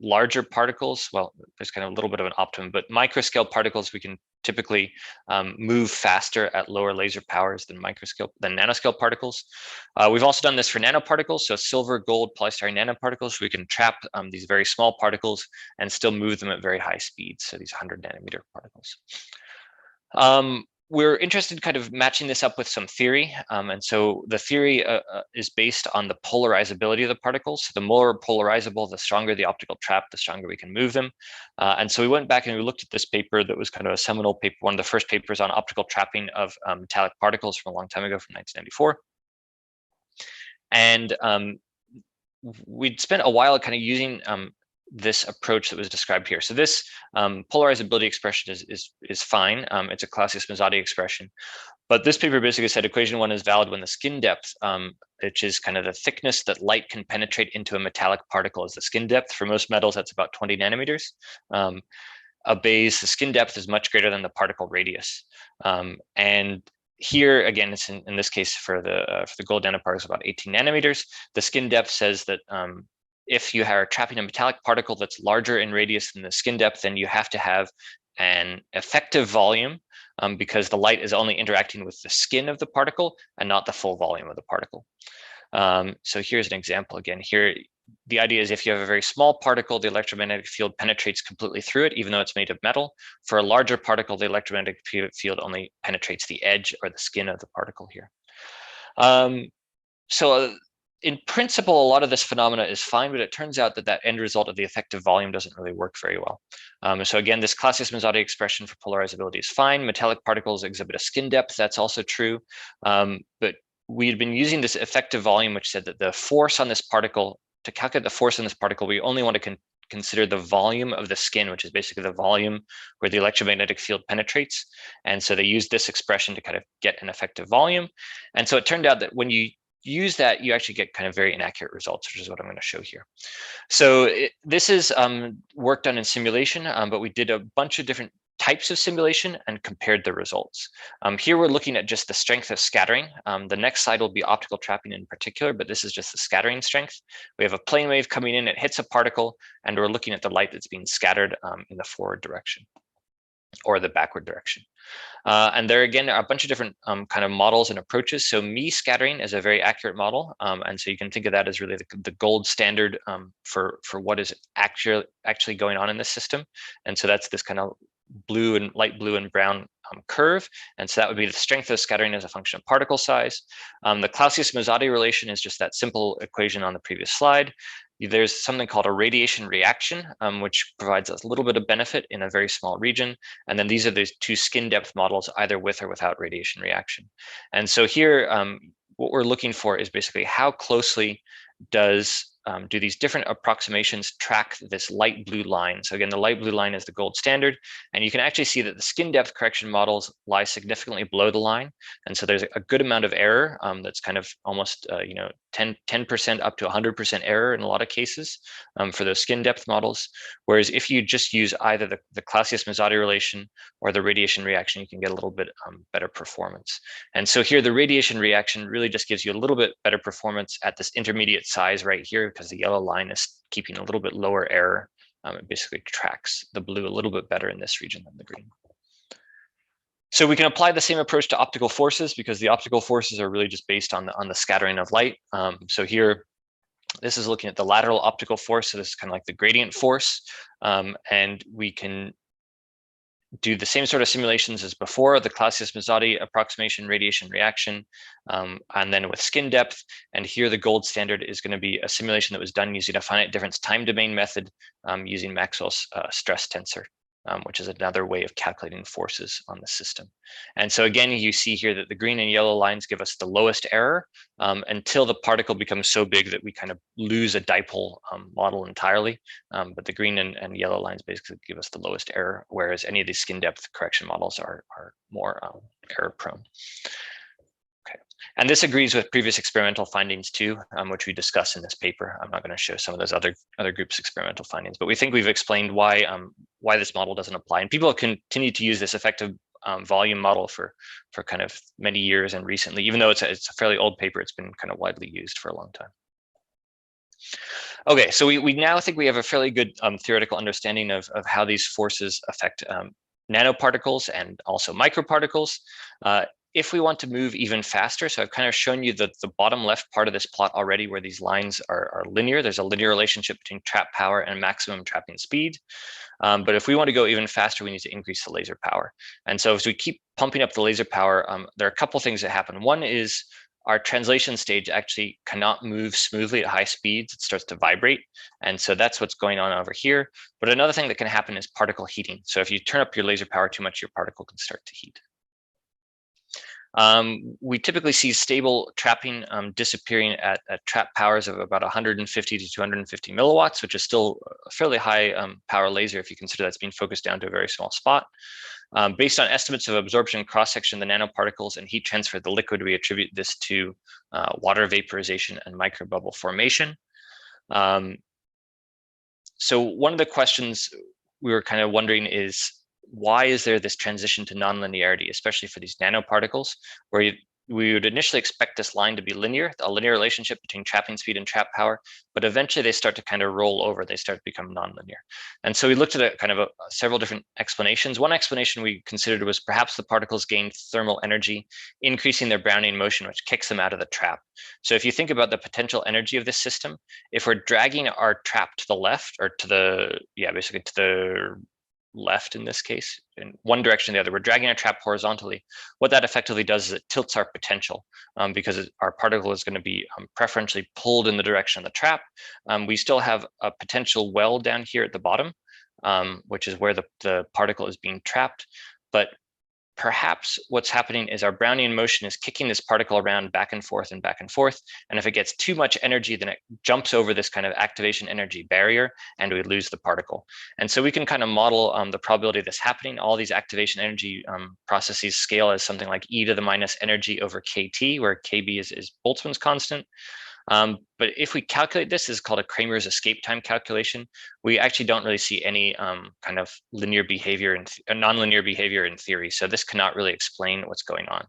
larger particles, well, there's kind of a little bit of an optimum, but microscale particles we can typically move faster at lower laser powers than nanoscale particles. We've also done this for nanoparticles, so silver, gold, polystyrene nanoparticles. We can trap these very small particles and still move them at very high speeds, so these 100 nanometer particles. We're interested in kind of matching this up with some theory. And so the theory is based on the polarizability of the particles. So the more polarizable, the stronger the optical trap, the stronger we can move them. And so we went back and we looked at this paper that was kind of a seminal paper, one of the first papers on optical trapping of metallic particles from a long time ago, from 1994. And we'd spent a while kind of using this approach that was described here. So this polarizability expression is fine. It's a Clausius-Mazzatti expression. But this paper basically said equation 1 is valid when the skin depth, which is kind of the thickness that light can penetrate into a metallic particle, is the skin depth. For most metals, that's about 20 nanometers. Obeys the skin depth is much greater than the particle radius. And here, again, it's in this case for the gold nanoparticles, about 18 nanometers. The skin depth says that if you are trapping a metallic particle that's larger in radius than the skin depth, then you have to have an effective volume because the light is only interacting with the skin of the particle and not the full volume of the particle. So here's an example again. Here, the idea is if you have a very small particle, the electromagnetic field penetrates completely through it, even though it's made of metal. For a larger particle, the electromagnetic field only penetrates the edge or the skin of the particle here. In principle, a lot of this phenomena is fine, but it turns out that that end result of the effective volume doesn't really work very well. So again, this Clausius-Mazzatti expression for polarizability is fine. Metallic particles exhibit a skin depth. That's also true. But we had been using this effective volume, which said that the force on this particle, to calculate the force on this particle, we only want to consider the volume of the skin, which is basically the volume where the electromagnetic field penetrates. And so they used this expression to kind of get an effective volume. And so it turned out that when you use that, you actually get kind of very inaccurate results, which is what I'm going to show here. So this is work done in simulation, but we did a bunch of different types of simulation and compared the results. Here we're looking at just the strength of scattering. The next slide will be optical trapping in particular, but this is just the scattering strength. We have a plane wave coming in, it hits a particle, and we're looking at the light that's being scattered in the forward direction or the backward direction. And there again are a bunch of different kind of models and approaches. So Mie scattering is a very accurate model, and so you can think of that as really the gold standard for what is actually going on in this system. And so that's this kind of blue and light blue and brown curve, and so that would be the strength of scattering as a function of particle size. The Clausius-Mazzatti relation is just that simple equation on the previous slide. There's something called a radiation reaction, which provides us a little bit of benefit in a very small region. And then these are these two skin depth models, either with or without radiation reaction. And so here, what we're looking for is basically how closely do these different approximations track this light blue line. So again, the light blue line is the gold standard, and you can actually see that the skin depth correction models lie significantly below the line. And so there's a good amount of error that's kind of almost 10% up to 100% error in a lot of cases for those skin depth models. Whereas if you just use either the Clausius-Mazzatti relation or the radiation reaction, you can get a little bit better performance. And so here, the radiation reaction really just gives you a little bit better performance at this intermediate size right here, because the yellow line is keeping a little bit lower error. It basically tracks the blue a little bit better in this region than the green. So we can apply the same approach to optical forces, because the optical forces are really just based on the scattering of light. So here, this is looking at the lateral optical force. So this is kind of like the gradient force. And we can do the same sort of simulations as before, the Clausius-Mazzatti approximation, radiation reaction, and then with skin depth. And here the gold standard is going to be a simulation that was done using a finite difference time domain method using Maxwell's stress tensor, which is another way of calculating forces on the system. And so again, you see here that the green and yellow lines give us the lowest error until the particle becomes so big that we kind of lose a dipole model entirely. But the green and yellow lines basically give us the lowest error, whereas any of these skin depth correction models are more error prone. Okay. And this agrees with previous experimental findings too, which we discuss in this paper. I'm not going to show some of those other groups' experimental findings, but we think we've explained why this model doesn't apply. And people continue to use this effective volume model for kind of many years, and recently, even though it's a fairly old paper, it's been kind of widely used for a long time. Okay, so we now think we have a fairly good theoretical understanding of how these forces affect nanoparticles and also microparticles. If we want to move even faster, so I've kind of shown you the bottom left part of this plot already where these lines are linear. There's a linear relationship between trap power and maximum trapping speed. But if we want to go even faster, we need to increase the laser power. And so as we keep pumping up the laser power, there are a couple things that happen. One is our translation stage actually cannot move smoothly at high speeds. It starts to vibrate. And so that's what's going on over here. But another thing that can happen is particle heating. So if you turn up your laser power too much, your particle can start to heat. We typically see stable trapping disappearing at trap powers of about 150 to 250 milliwatts, which is still a fairly high power laser if you consider that's being focused down to a very small spot. Based on estimates of absorption, cross-section of the nanoparticles, and heat transfer of the liquid, we attribute this to water vaporization and microbubble formation. So one of the questions we were kind of wondering is, why is there this transition to nonlinearity, especially for these nanoparticles, where we would initially expect this line to be linear, a linear relationship between trapping speed and trap power, but eventually they start to kind of roll over, they start to become nonlinear. And so we looked at several different explanations. One explanation we considered was perhaps the particles gain thermal energy, increasing their Brownian motion, which kicks them out of the trap. So if you think about the potential energy of this system, if we're dragging our trap to the left, or to the, basically to the left in this case, in one direction or the other, we're dragging our trap horizontally. What that effectively does is it tilts our potential because our particle is going to be preferentially pulled in the direction of the trap. We still have a potential well down here at the bottom, which is where the particle is being trapped. But perhaps what's happening is our Brownian motion is kicking this particle around back and forth and back and forth. And if it gets too much energy, then it jumps over this kind of activation energy barrier and we lose the particle. And so we can kind of model the probability of this happening. All these activation energy processes scale as something like e to the minus energy over kT, where kb is Boltzmann's constant. But if we calculate this, is called a Kramer's escape time calculation. We actually don't really see any kind of linear behavior and nonlinear behavior in theory. So this cannot really explain what's going on.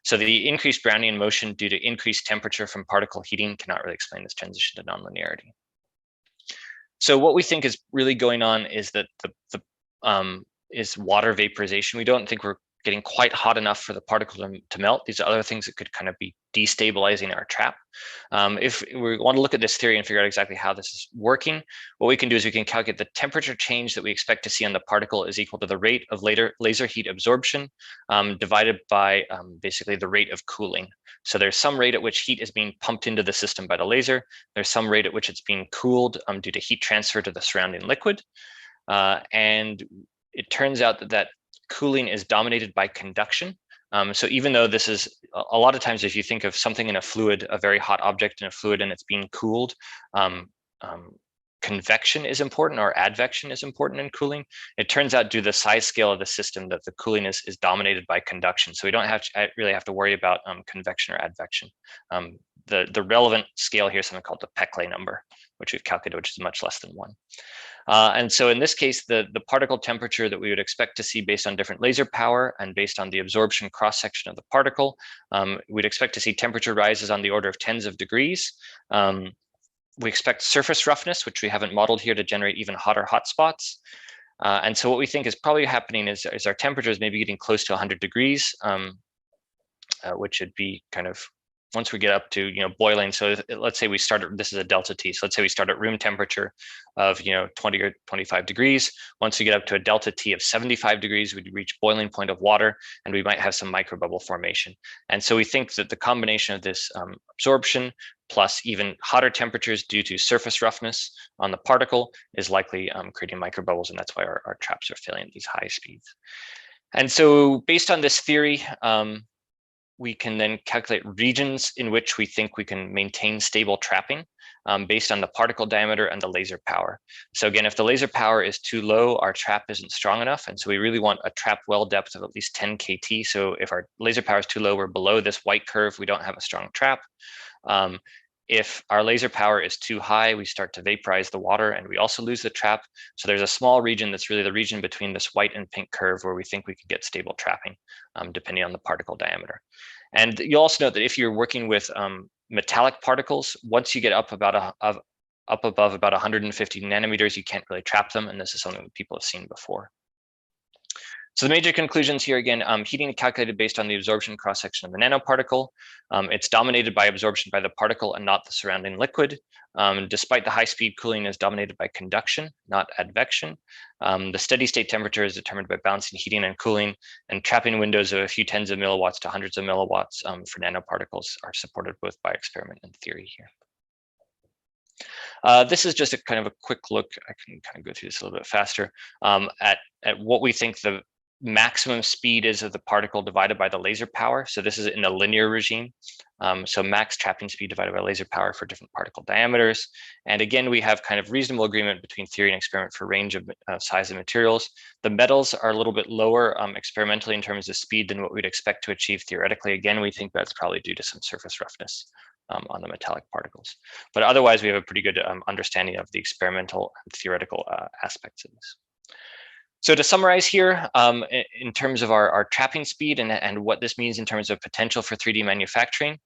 So the increased Brownian motion due to increased temperature from particle heating cannot really explain this transition to nonlinearity. So what we think is really going on is that is water vaporization. We don't think we're getting quite hot enough for the particle to melt. These are other things that could kind of be destabilizing our trap. If we want to look at this theory and figure out exactly how this is working, what we can do is we can calculate the temperature change that we expect to see on the particle is equal to the rate of laser heat absorption divided by basically the rate of cooling. So there's some rate at which heat is being pumped into the system by the laser. There's some rate at which it's being cooled due to heat transfer to the surrounding liquid. And it turns out that cooling is dominated by conduction. So even though this is a lot of times, if you think of something in a fluid, a very hot object in a fluid, and it's being cooled, convection is important or advection is important in cooling. It turns out due to the size scale of the system that the cooling is dominated by conduction. So we don't really have to worry about convection or advection. The relevant scale here is something called the Peclet number, which we've calculated, which is much less than 1. And so in this case, the particle temperature that we would expect to see based on different laser power and based on the absorption cross-section of the particle, we'd expect to see temperature rises on the order of tens of degrees. We expect surface roughness, which we haven't modeled here, to generate even hotter hotspots. And so what we think is probably happening is our temperatures maybe getting close to 100 degrees, which would be kind of once we get up to boiling. So let's say we start at, this is a delta T. So let's say we start at room temperature of 20 or 25 degrees. Once we get up to a delta T of 75 degrees, we'd reach boiling point of water, and we might have some microbubble formation. And so we think that the combination of this absorption plus even hotter temperatures due to surface roughness on the particle is likely creating microbubbles, and that's why our traps are failing at these high speeds. And so based on this theory, we can then calculate regions in which we think we can maintain stable trapping based on the particle diameter and the laser power. So again, if the laser power is too low, our trap isn't strong enough. And so we really want a trap well depth of at least 10 kT. So if our laser power is too low, we're below this white curve, we don't have a strong trap. If our laser power is too high, we start to vaporize the water and we also lose the trap. So there's a small region that's really the region between this white and pink curve where we think we can get stable trapping depending on the particle diameter. And you'll also note that if you're working with metallic particles, once you get up about up above about 150 nanometers, you can't really trap them, and this is something that people have seen before. So the major conclusions here, again, heating is calculated based on the absorption cross-section of the nanoparticle. It's dominated by absorption by the particle and not the surrounding liquid. Despite the high-speed, cooling is dominated by conduction, not advection. The steady state temperature is determined by balancing heating and cooling, and trapping windows of a few tens of milliwatts to hundreds of milliwatts for nanoparticles are supported both by experiment and theory here. This is just a kind of a quick look. I can kind of go through this a little bit faster at what we think the maximum speed is of the particle divided by the laser power. So this is in a linear regime. So max trapping speed divided by laser power for different particle diameters. And again, we have kind of reasonable agreement between theory and experiment for range of size of materials. The metals are a little bit lower experimentally in terms of speed than what we'd expect to achieve theoretically. Again, we think that's probably due to some surface roughness on the metallic particles. But otherwise, we have a pretty good understanding of the experimental and theoretical aspects of this. So to summarize here, in terms of our trapping speed and what this means in terms of potential for 3D manufacturing,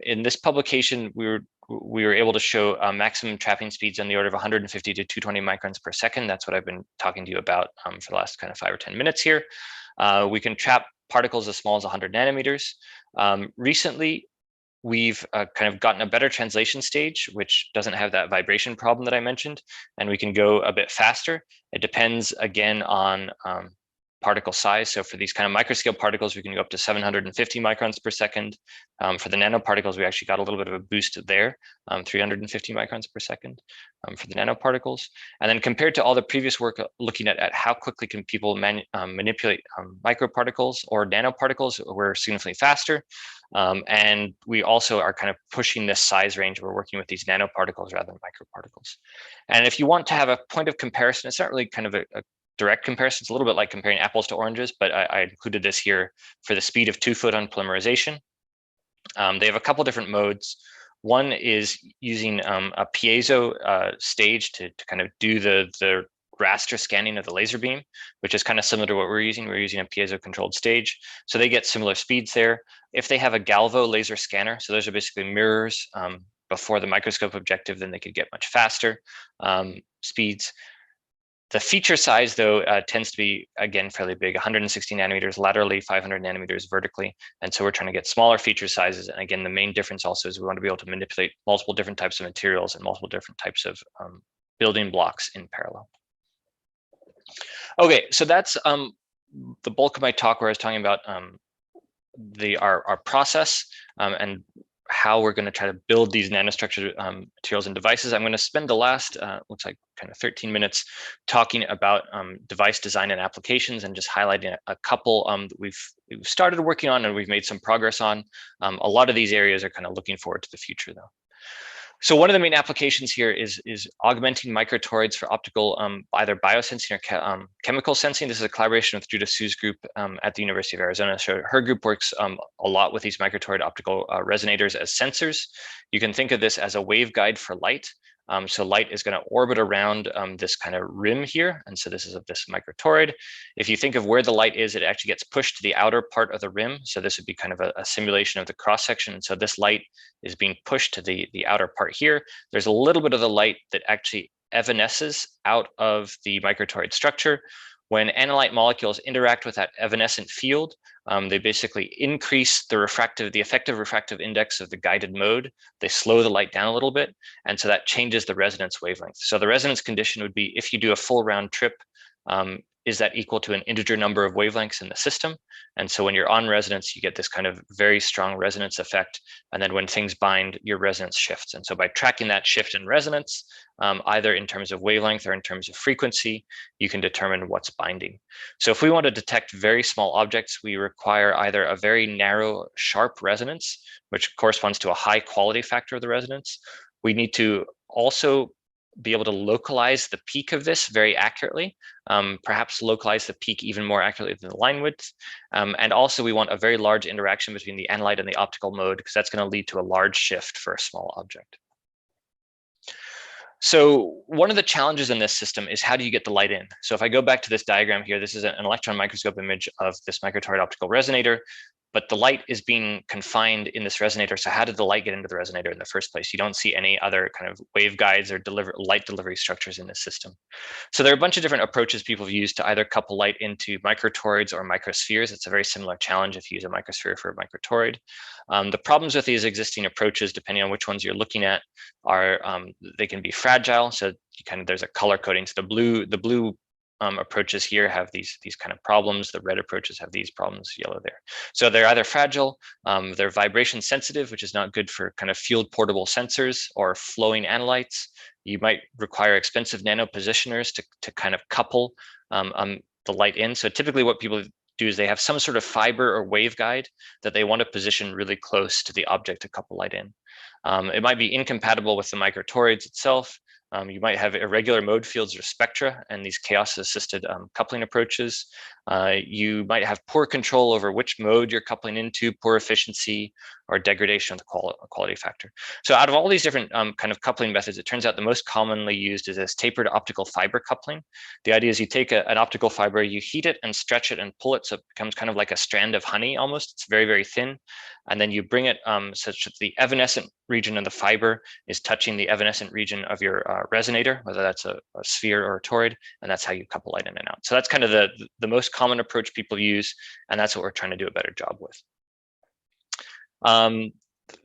in this publication, we were able to show maximum trapping speeds on the order of 150 to 220 microns per second. That's what I've been talking to you about for the last kind of 5 or 10 minutes here. We can trap particles as small as 100 nanometers. Recently, we've kind of gotten a better translation stage, which doesn't have that vibration problem that I mentioned, and we can go a bit faster. It depends, again, on particle size. So for these kind of microscale particles, we can go up to 750 microns per second. For the nanoparticles, we actually got a little bit of a boost there, 350 microns per second for the nanoparticles. And then compared to all the previous work looking at how quickly can people manipulate microparticles or nanoparticles, we're significantly faster. And we also are kind of pushing this size range. We're working with these nanoparticles rather than microparticles. And if you want to have a point of comparison, it's not really kind of a direct comparison. It's a little bit like comparing apples to oranges, but I included this here for the speed of 2-photon polymerization. They have a couple different modes. One is using a piezo stage to kind of do the raster scanning of the laser beam, which is kind of similar to what we're using. We're using a piezo controlled stage. So they get similar speeds there. If they have a galvo laser scanner, so those are basically mirrors before the microscope objective, then they could get much faster speeds. The feature size, though, tends to be, again, fairly big, 160 nanometers laterally, 500 nanometers vertically. And so we're trying to get smaller feature sizes. And again, the main difference also is we want to be able to manipulate multiple different types of materials and multiple different types of building blocks in parallel. Okay, so that's the bulk of my talk where I was talking about our process and how we're going to try to build these nanostructure materials and devices. I'm going to spend the last, looks like kind of 13 minutes talking about device design and applications and just highlighting a couple that we've started working on and we've made some progress on. A lot of these areas are kind of looking forward to the future though. So one of the main applications here is augmenting microtorids for optical, either biosensing or chemical sensing. This is a collaboration with Judith Su's group at the University of Arizona. So her group works a lot with these microtorid optical resonators as sensors. You can think of this as a waveguide for light. So light is going to orbit around this kind of rim here. And so this is of this microtorid. If you think of where the light is, it actually gets pushed to the outer part of the rim. So this would be kind of a simulation of the cross section. And so this light is being pushed to the outer part here. There's a little bit of the light that actually evanesces out of the microtorid structure. When analyte molecules interact with that evanescent field, they basically increase the effective refractive index of the guided mode. They slow the light down a little bit, and so that changes the resonance wavelength. So the resonance condition would be if you do a full round trip, is that equal to an integer number of wavelengths in the system? And so when you're on resonance, you get this kind of very strong resonance effect. And then when things bind, your resonance shifts. And so by tracking that shift in resonance, either in terms of wavelength or in terms of frequency, you can determine what's binding. So if we want to detect very small objects, we require either a very narrow, sharp resonance, which corresponds to a high quality factor of the resonance. We need to also be able to localize the peak of this very accurately, perhaps localize the peak even more accurately than the line width. And also we want a very large interaction between the analyte and the optical mode, because that's going to lead to a large shift for a small object. So one of the challenges in this system is how do you get the light in? So if I go back to this diagram here, this is an electron microscope image of this microtorid optical resonator. but the light is being confined in this resonator. So how did the light get into the resonator in the first place? You don't see any other kind of waveguides or light delivery structures in this system. So there are a bunch of different approaches people have used to either couple light into microtoroids or microspheres. It's a very similar challenge if you use a microsphere for a microtoroid. The problems with these existing approaches, depending on which ones you're looking at, are they can be fragile. So there's a color coding. So the blue approaches here have these kind of problems. The red approaches have these problems, yellow there. So they're either fragile, they're vibration sensitive, which is not good for kind of field portable sensors or flowing analytes. You might require expensive nano positioners to kind of couple the light in. So typically what people do is they have some sort of fiber or waveguide that they want to position really close to the object to couple light in. It might be incompatible with the microtoroids itself. You might have irregular mode fields or spectra and these chaos-assisted coupling approaches. You might have poor control over which mode you're coupling into, poor efficiency, or degradation of the quality factor. So out of all these different kind of coupling methods, it turns out the most commonly used is this tapered optical fiber coupling. The idea is you take an optical fiber, you heat it and stretch it and pull it so it becomes kind of like a strand of honey almost. It's very, very thin. And then you bring it such that the evanescent region of the fiber is touching the evanescent region of your resonator, whether that's a sphere or a toroid, and that's how you couple light in and out. So that's kind of the most common approach people use, and that's what we're trying to do a better job with.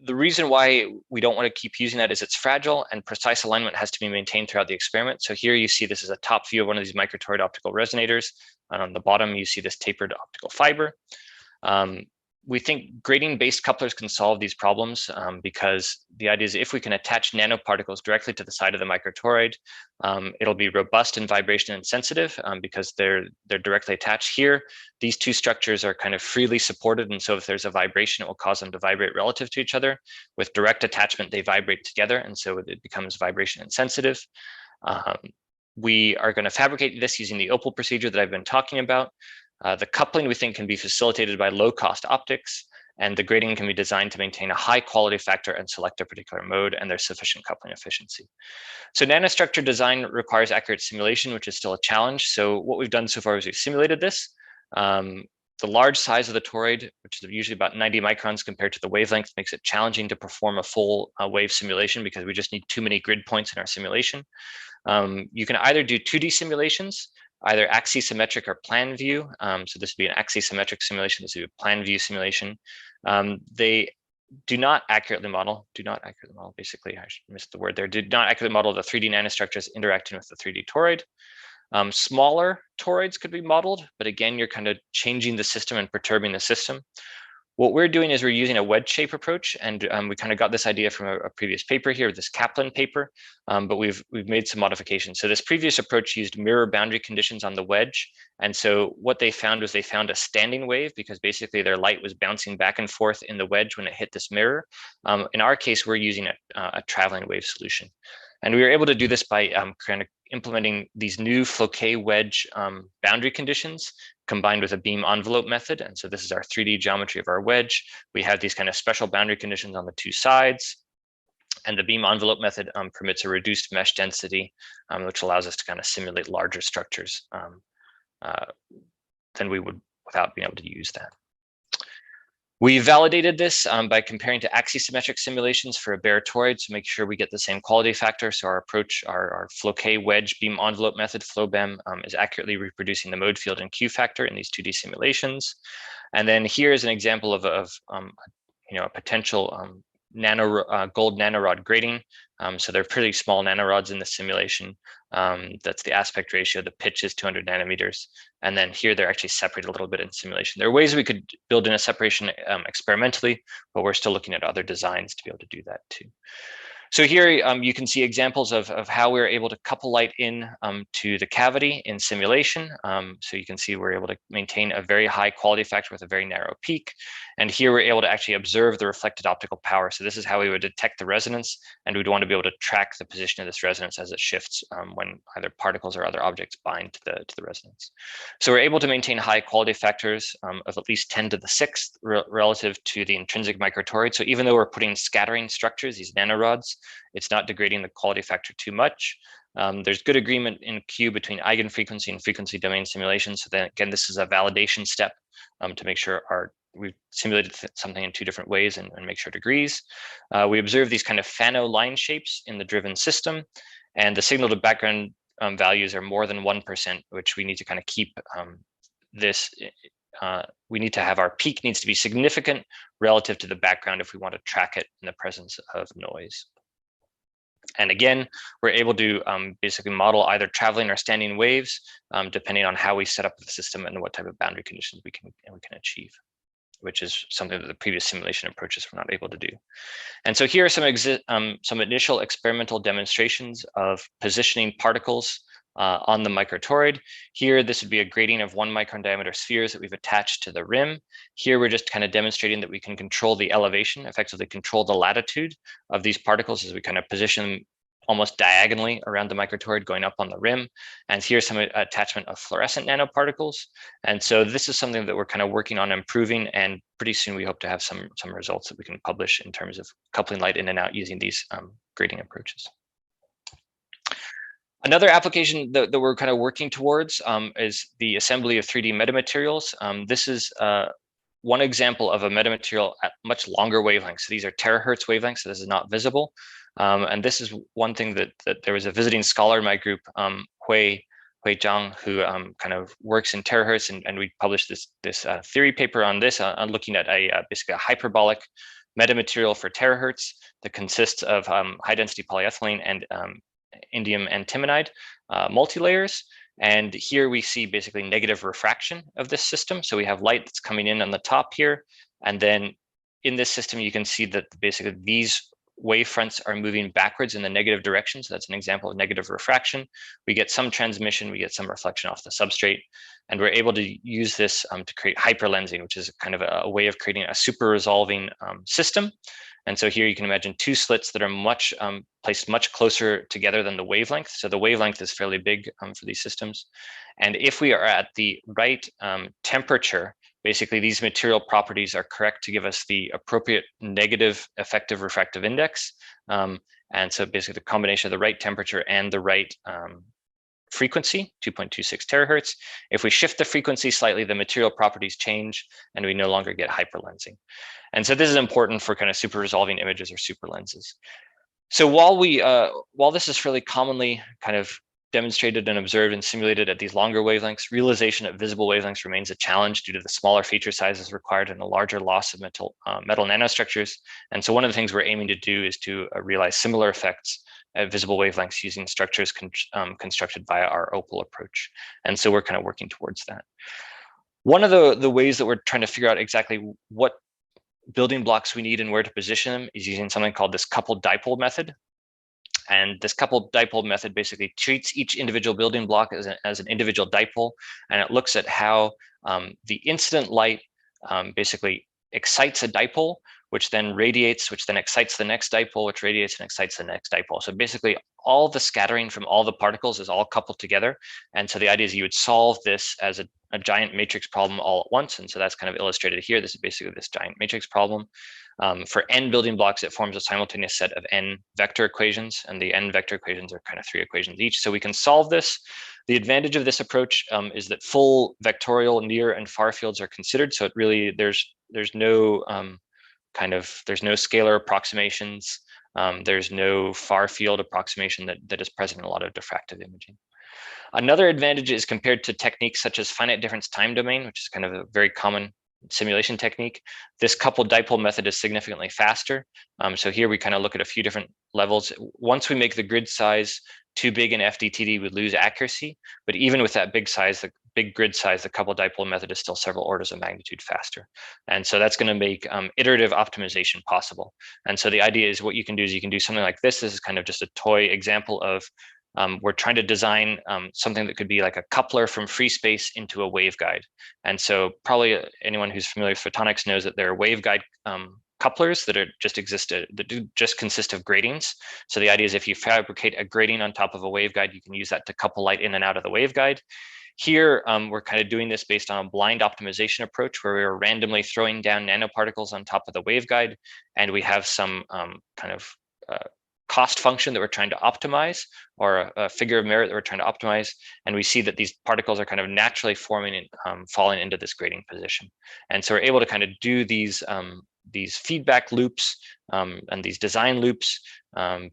The reason why we don't want to keep using that is it's fragile and precise alignment has to be maintained throughout the experiment. So here you see this is a top view of one of these microtoroid optical resonators, and on the bottom you see this tapered optical fiber. We think grading-based couplers can solve these problems because the idea is if we can attach nanoparticles directly to the side of the microtoroid, it'll be robust in vibration and sensitive because they're directly attached here. These two structures are kind of freely supported, and so if there's a vibration, it will cause them to vibrate relative to each other. With direct attachment, they vibrate together, and so it becomes vibration insensitive. We are going to fabricate this using the Opal procedure that I've been talking about. The coupling we think can be facilitated by low-cost optics, and the grading can be designed to maintain a high quality factor and select a particular mode, and there's sufficient coupling efficiency. So nanostructure design requires accurate simulation, which is still a challenge. So what we've done so far is we've simulated this. The large size of the toroid, which is usually about 90 microns compared to the wavelength, makes it challenging to perform a full wave simulation because we just need too many grid points in our simulation. You can either do 2D simulations, either axisymmetric or plan view. So this would be an axisymmetric simulation. This would be a plan view simulation. They do not accurately model, basically, I missed the word there, do not accurately model the 3D nanostructures interacting with the 3D toroid. Smaller toroids could be modeled, but again, you're kind of changing the system and perturbing the system. What we're doing is we're using a wedge shape approach, and we kind of got this idea from a previous paper here, this Kaplan paper, but we've made some modifications. So this previous approach used mirror boundary conditions on the wedge, and so what they found was they found a standing wave because basically their light was bouncing back and forth in the wedge when it hit this mirror. In our case, we're using a traveling wave solution. And we were able to do this by kind of implementing these new Floquet wedge boundary conditions combined with a beam envelope method. And so this is our 3D geometry of our wedge. We have these kind of special boundary conditions on the two sides. And the beam envelope method permits a reduced mesh density, which allows us to kind of simulate larger structures than we would without being able to use that. We validated this by comparing to axisymmetric simulations for a bare toroid to make sure we get the same quality factor. So our approach, our Floquet wedge beam envelope method, FlowBEM, is accurately reproducing the mode field and Q factor in these 2D simulations. And then here is an example of a potential gold nanorod grading. So they're pretty small nanorods in the simulation. That's the aspect ratio. The pitch is 200 nanometers. And then here they're actually separated a little bit in simulation. There are ways we could build in a separation experimentally, but we're still looking at other designs to be able to do that too. So here you can see examples of how we're able to couple light in to the cavity in simulation. So you can see we're able to maintain a very high quality factor with a very narrow peak. And here we're able to actually observe the reflected optical power. So this is how we would detect the resonance, and we'd want to be able to track the position of this resonance as it shifts when either particles or other objects bind to the resonance. So we're able to maintain high quality factors of at least 10 to the 6th relative to the intrinsic microtoroid. So even though we're putting scattering structures, these nanorods, it's not degrading the quality factor too much. There's good agreement in Q between eigenfrequency and frequency domain simulation. So then again, this is a validation step to make sure we've simulated something in two different ways and make sure it agrees. We observe these kind of Fano line shapes in the driven system, and the signal to background values are more than 1%, which we need to kind of keep we need to have our peak needs to be significant relative to the background if we want to track it in the presence of noise. And again, we're able to basically model either traveling or standing waves, depending on how we set up the system and what type of boundary conditions we can achieve, which is something that the previous simulation approaches were not able to do. And so here are some initial experimental demonstrations of positioning particles on the Microtorid. Here, this would be a grating of 1 micron diameter spheres that we've attached to the rim. Here, we're just kind of demonstrating that we can control the elevation, effectively control the latitude of these particles as we kind of position them almost diagonally around the Microtorid going up on the rim. And here's some attachment of fluorescent nanoparticles. And so this is something that we're kind of working on improving, and pretty soon we hope to have some results that we can publish in terms of coupling light in and out using these grating approaches. Another application that we're kind of working towards is the assembly of 3D metamaterials. This is one example of a metamaterial at much longer wavelengths. So these are terahertz wavelengths, so this is not visible. And this is one thing that there was a visiting scholar in my group, Hui Zhang, who kind of works in terahertz, and we published this theory paper on this, on looking at basically a hyperbolic metamaterial for terahertz that consists of high density polyethylene and indium antimonide multilayers. And here we see basically negative refraction of this system. So we have light that's coming in on the top here. And then in this system, you can see that basically these wavefronts are moving backwards in the negative direction. So that's an example of negative refraction. We get some transmission, we get some reflection off the substrate. And we're able to use this to create hyperlensing, which is kind of a way of creating a super resolving system. And so here you can imagine two slits that are placed much closer together than the wavelength. So the wavelength is fairly big for these systems. And if we are at the right temperature, basically these material properties are correct to give us the appropriate negative effective refractive index. And so basically the combination of the right temperature and the right frequency, 2.26 terahertz. If we shift the frequency slightly, the material properties change and we no longer get hyperlensing. And so this is important for kind of super resolving images or super lenses. So while this is fairly commonly kind of demonstrated and observed and simulated at these longer wavelengths, realization at visible wavelengths remains a challenge due to the smaller feature sizes required and a larger loss of metal nanostructures. And so one of the things we're aiming to do is to realize similar effects at visible wavelengths using structures constructed via our Opal approach. And so we're kind of working towards that. One of the ways that we're trying to figure out exactly what building blocks we need and where to position them is using something called this coupled dipole method. And this coupled dipole method basically treats each individual building block as an individual dipole, and it looks at how the incident light basically excites a dipole, which then radiates, which then excites the next dipole, which radiates and excites the next dipole. So basically all the scattering from all the particles is all coupled together. And so the idea is you would solve this as a giant matrix problem all at once. And so that's kind of illustrated here. This is basically this giant matrix problem. For n building blocks, it forms a simultaneous set of n vector equations, and the n vector equations are kind of 3 equations each. So we can solve this. The advantage of this approach is that full vectorial near and far fields are considered. So it really, there's no there's no scalar approximations. There's no far field approximation that is present in a lot of diffractive imaging. Another advantage is compared to techniques such as finite difference time domain, which is kind of a very common simulation technique. This coupled dipole method is significantly faster. So here we kind of look at a few different levels. Once we make the grid size too big in FDTD, we lose accuracy. But even with that big size, the big grid size, the coupled dipole method is still several orders of magnitude faster. And so that's going to make iterative optimization possible. And so the idea is what you can do is you can do something like this. This is kind of just a toy example of we're trying to design something that could be like a coupler from free space into a waveguide. And so probably anyone who's familiar with photonics knows that there are waveguide couplers that just consist of gratings. So the idea is if you fabricate a grating on top of a waveguide, you can use that to couple light in and out of the waveguide. Here, we're kind of doing this based on a blind optimization approach where we're randomly throwing down nanoparticles on top of the waveguide, and we have some cost function that we're trying to optimize, or a figure of merit that we're trying to optimize, and we see that these particles are kind of naturally forming and falling into this grading position. And so we're able to kind of do these feedback loops and these design loops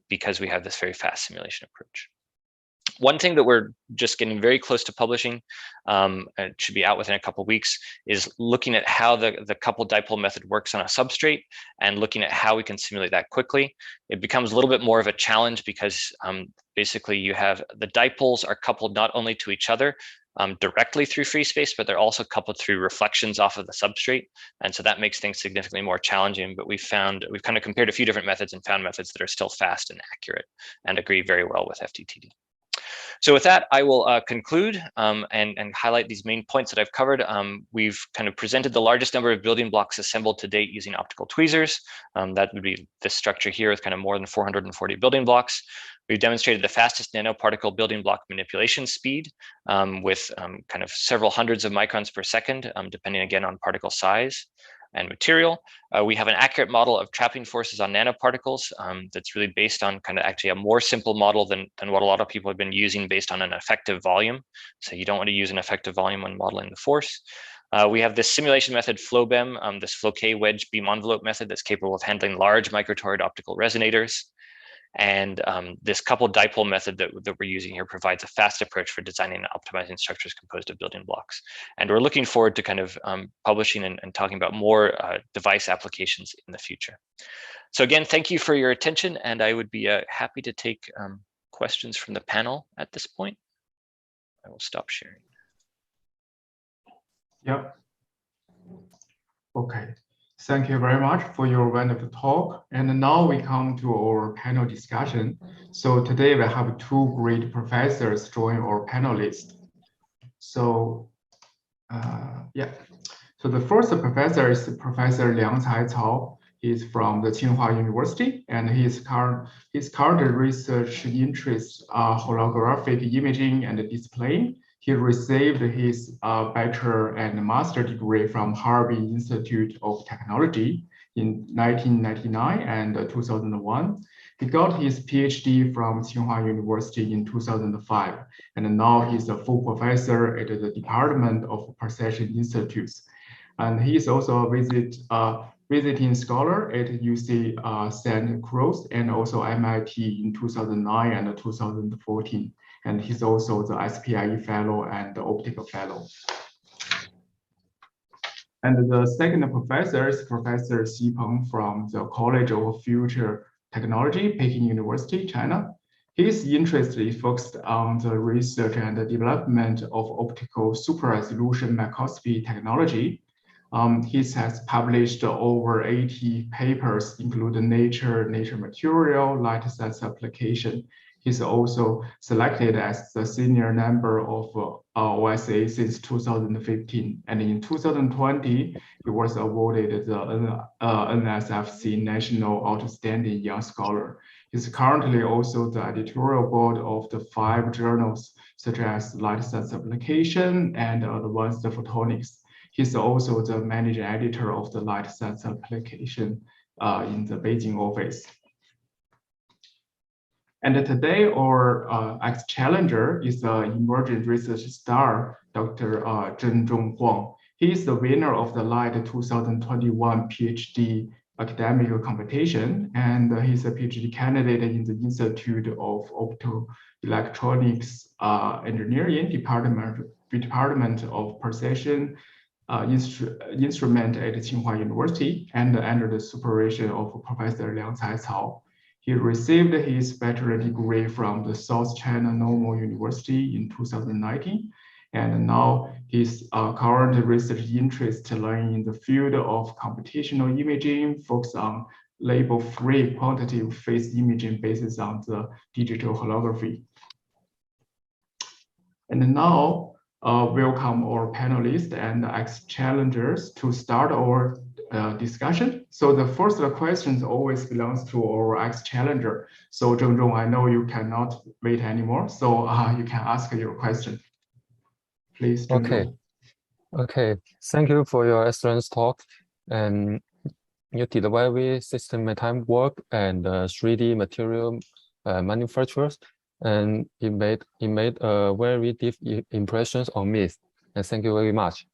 because we have this very fast simulation approach. One thing that we're just getting very close to publishing, it should be out within a couple of weeks, is looking at how the coupled dipole method works on a substrate and looking at how we can simulate that quickly. It becomes a little bit more of a challenge because basically you have the dipoles are coupled not only to each other directly through free space, but they're also coupled through reflections off of the substrate. And so that makes things significantly more challenging. But we've kind of compared a few different methods and found methods that are still fast and accurate and agree very well with FTTD. So with that, I will conclude and highlight these main points that I've covered. We've kind of presented the largest number of building blocks assembled to date using optical tweezers. That would be this structure here with kind of more than 440 building blocks. We've demonstrated the fastest nanoparticle building block manipulation speed with kind of several hundreds of microns per second, depending again on particle size and material. We have an accurate model of trapping forces on nanoparticles that's really based on kind of actually a more simple model than what a lot of people have been using based on an effective volume. So you don't want to use an effective volume when modeling the force. We have this simulation method FlowBEM, this Floquet wedge beam envelope method that's capable of handling large microtorid optical resonators. And this coupled dipole method that we're using here provides a fast approach for designing and optimizing structures composed of building blocks. And we're looking forward to kind of publishing and talking about more device applications in the future. So again, thank you for your attention, and I would be happy to take questions from the panel at this point. I will stop sharing. Yep. Okay. Thank you very much for your wonderful talk. And now we come to our panel discussion. So today we have two great professors join our panelists. So So the first professor is Professor Liangcai Cao. He's from the Tsinghua University, and his current research interests are holographic imaging and display. He received his bachelor and master degree from Harbin Institute of Technology in 1999 and 2001. He got his PhD from Tsinghua University in 2005, and now he's a full professor at the Department of Precision Institutes. And he is also a visiting scholar at UC Santa Cruz and also MIT in 2009 and 2014. And he's also the SPIE Fellow and the Optical Fellow. And the second professor is Professor Xi Peng from the College of Future Technology, Peking University, China. His interest is focused on the research and the development of optical super-resolution microscopy technology. He has published over 80 papers, including Nature Material, Light Science Application. He's also selected as the senior member of OSA since 2015. And in 2020, he was awarded the NSFC National Outstanding Young Scholar. He's currently also the editorial board of the 5 journals, such as Light Science Application and Advanced Photonics. He's also the managing editor of the Light Science Application in the Beijing office. And today, our ex-challenger is the emerging research star, Dr. Zhenzhong Huang. He is the winner of the LIGHT 2021 PhD academic competition, and he's a PhD candidate in the Institute of Optoelectronics Engineering Department of Precision Instrument at Tsinghua University, and under the supervision of Professor Liangcai Cao. He received his bachelor degree from the South China Normal University in 2019, and now his current research interest lying in the field of computational imaging, focused on label-free quantitative phase imaging based on the digital holography. And now, welcome our panelists and ex-challengers to start our discussion. So the first question always belongs to our ex-challenger. So Zhenzhong, I know you cannot wait anymore, so you can ask your question. Please, Zhenzhong. Okay. Thank you for your excellent talk. And you did very systematic work and 3D material manufacturers, and it made a very deep impressions on me. And thank you very much.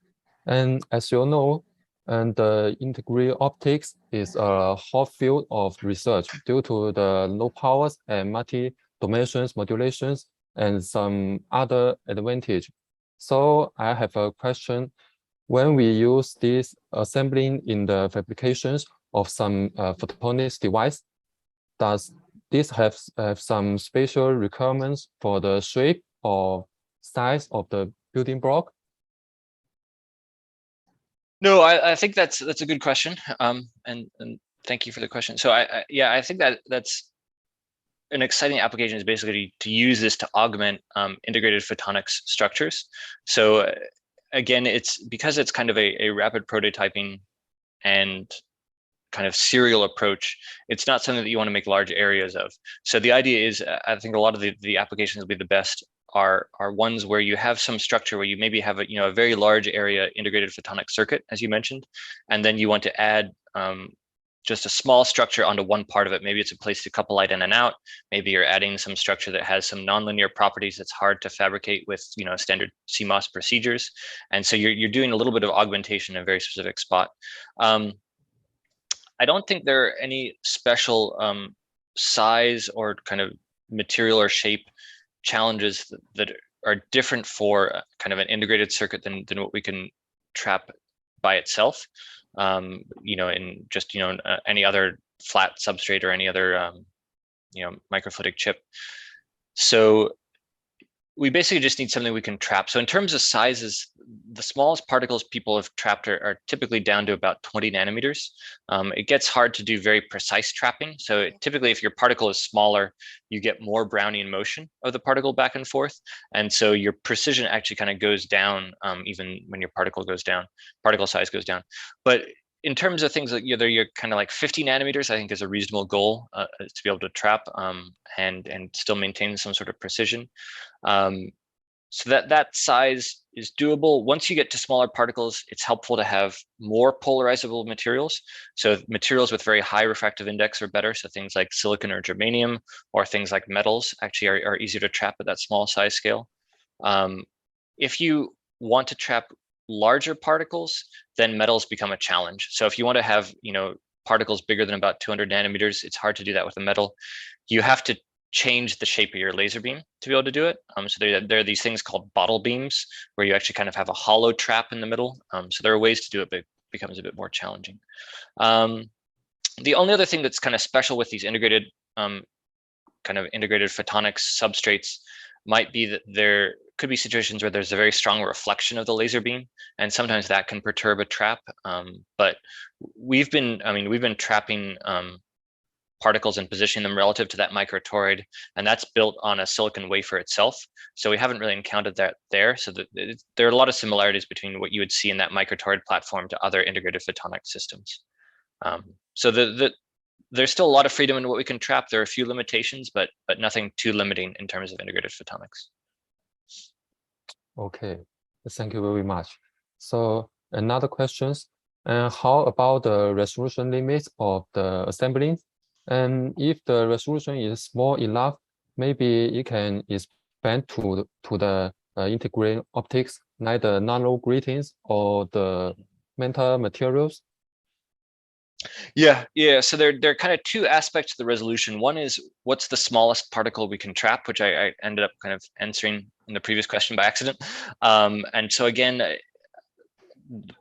And as you know, and the integrated optics is a hot field of research due to the low powers and multi-dimensions modulations and some other advantage. So I have a question. When we use this assembling in the fabrications of some photonics device, does this have some special requirements for the shape or size of the building block? No, I think that's a good question. And thank you for the question. So I think that's an exciting application is basically to use this to augment integrated photonics structures. So again, it's because it's kind of a rapid prototyping and kind of serial approach. It's not something that you want to make large areas of. So the idea is, I think a lot of the applications will be the best are ones where you have some structure where you maybe have a very large area integrated photonic circuit, as you mentioned, and then you want to add just a small structure onto one part of it. Maybe it's a place to couple light in and out. Maybe you're adding some structure that has some nonlinear properties that's hard to fabricate with standard CMOS procedures. And so you're doing a little bit of augmentation in a very specific spot. I don't think there are any special size or kind of material or shape challenges that are different for kind of an integrated circuit than what we can trap by itself. In just any other flat substrate or any other microfluidic chip. So we basically just need something we can trap. So in terms of sizes, the smallest particles people have trapped are typically down to about 20 nanometers. It gets hard to do very precise trapping. So typically if your particle is smaller, you get more Brownian motion of the particle back and forth. And so your precision actually kind of goes down even when your particle goes down, particle size goes down. But in terms of things like you're kind of like 50 nanometers, I think is a reasonable goal to be able to trap and still maintain some sort of precision. So that size is doable. Once you get to smaller particles, it's helpful to have more polarizable materials. So materials with very high refractive index are better. So things like silicon or germanium or things like metals actually are easier to trap at that small size scale. If you want to trap larger particles, then metals become a challenge. So if you want to have particles bigger than about 200 nanometers, it's hard to do that with a metal. You have to change the shape of your laser beam to be able to do it. So there are these things called bottle beams where you actually kind of have a hollow trap in the middle. So there are ways to do it, but it becomes a bit more challenging. The only other thing that's kind of special with these integrated photonics substrates might be that there could be situations where there's a very strong reflection of the laser beam, and sometimes that can perturb a trap. But we've been trapping particles and positioning them relative to that microtorid, and that's built on a silicon wafer itself. So we haven't really encountered that there. So there are a lot of similarities between what you would see in that microtorid platform to other integrated photonic systems. So there's still a lot of freedom in what we can trap. There are a few limitations, but nothing too limiting in terms of integrated photonics. Okay, thank you very much. So another questions, how about the resolution limits of the assembling? And if the resolution is small enough, maybe it can expand to the integrated optics, like the nano gratings or the metal materials. Yeah. So there are kind of two aspects to the resolution. One is what's the smallest particle we can trap, which I ended up kind of answering in the previous question by accident. And so again,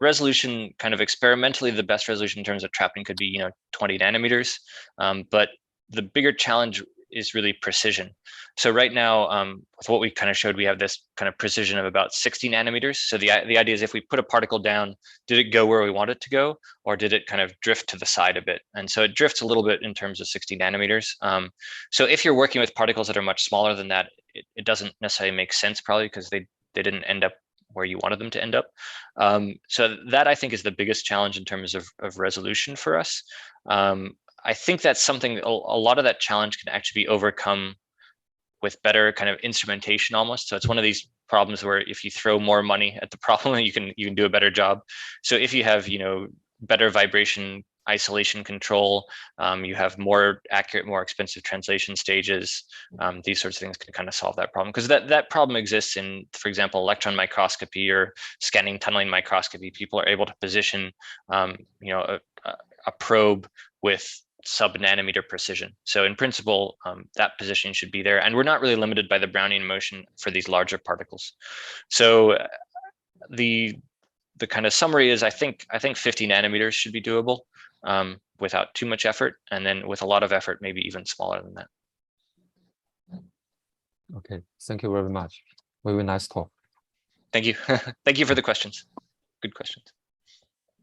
resolution kind of experimentally, the best resolution in terms of trapping could be 20 nanometers. But the bigger challenge is really precision. So right now, with what we kind of showed, we have this kind of precision of about 60 nanometers. So the idea is if we put a particle down, did it go where we want it to go, or did it kind of drift to the side a bit? And so it drifts a little bit in terms of 60 nanometers. So if you're working with particles that are much smaller than that, it doesn't necessarily make sense probably because they didn't end up where you wanted them to end up. So that I think is the biggest challenge in terms of resolution for us. I think that's something, a lot of that challenge can actually be overcome with better kind of instrumentation almost. So it's one of these problems where if you throw more money at the problem, you can do a better job. So if you have, better vibration isolation control. You have more accurate, more expensive translation stages. These sorts of things can kind of solve that problem, because that problem exists in, for example, electron microscopy or scanning tunneling microscopy. People are able to position, you know, a probe with sub-nanometer precision. So in principle, that position should be there, and we're not really limited by the Brownian motion for these larger particles. So the kind of summary is, I think 50 nanometers should be doable without too much effort, and then with a lot of effort, maybe even smaller than that. Okay, thank you very much. Very nice talk. Thank you. Thank you for the questions. Good questions.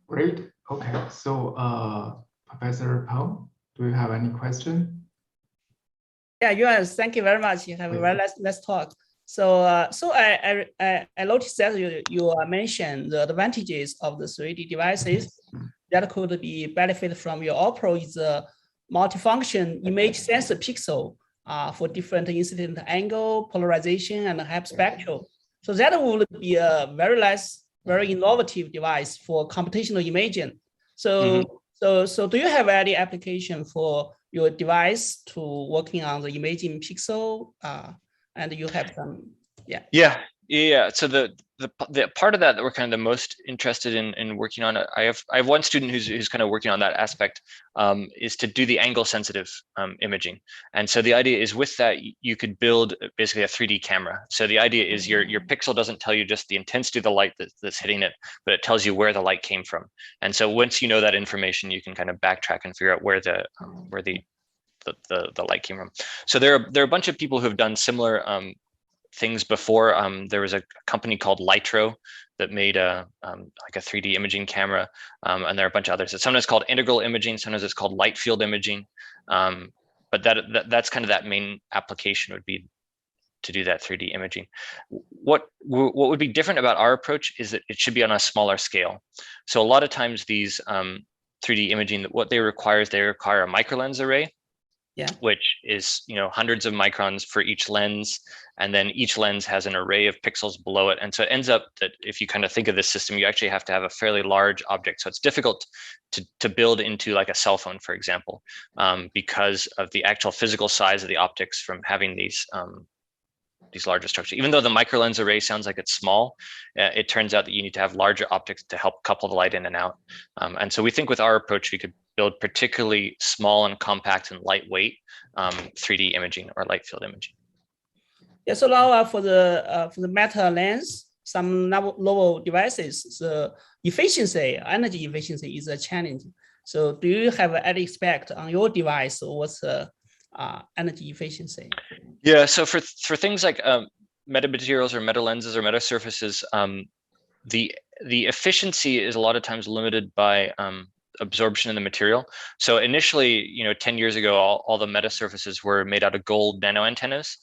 Great. Okay, so Professor Peng, do you have any question? Yeah, Yuan, thank you very much. You have a very nice talk. So, I noticed that you mentioned the advantages of the 3D devices that could be benefit from your Opro is a multifunction image sensor pixel for different incident angle, polarization, and Hep spectral. So that would be a very nice, very innovative device for computational imaging. So, so do you have any application for your device to working on the imaging pixel? And you have some, yeah. So the part of that we're kind of the most interested in working on, I have one student who's kind of working on that aspect, is to do the angle sensitive imaging. And so the idea is, with that, you could build basically a 3D camera. So the idea is your pixel doesn't tell you just the intensity of the light that's hitting it, but it tells you where the light came from. And so once you know that information, you can kind of backtrack and figure out where the light came from. So there are a bunch of people who have done similar things before. There was a company called Lytro that made like a 3D imaging camera, and there are a bunch of others. It's sometimes called integral imaging, sometimes it's called light field imaging, but that's kind of that main application would be to do that 3D imaging. What would be different about our approach is that it should be on a smaller scale. So a lot of times these 3D imaging, what they require is they require a microlens array, which is, you know, hundreds of microns for each lens, and then each lens has an array of pixels below it. And so it ends up that if you kind of think of this system, you actually have to have a fairly large object. So it's difficult to build into like a cell phone, for example, because of the actual physical size of the optics from having these larger structures. Even though the microlens array sounds like it's small, it turns out that you need to have larger optics to help couple the light in and out. And so we think with our approach, we could build particularly small and compact and lightweight 3D imaging or light field imaging. Yeah, so now for the meta lens, some novel devices, the efficiency, energy efficiency is a challenge. So do you have any expect on your device, or what's the energy efficiency? Yeah, so for things like metamaterials or meta lenses or meta surfaces, the efficiency is a lot of times limited by absorption in the material. So initially, you know, 10 years ago, all the meta surfaces were made out of gold nano antennas,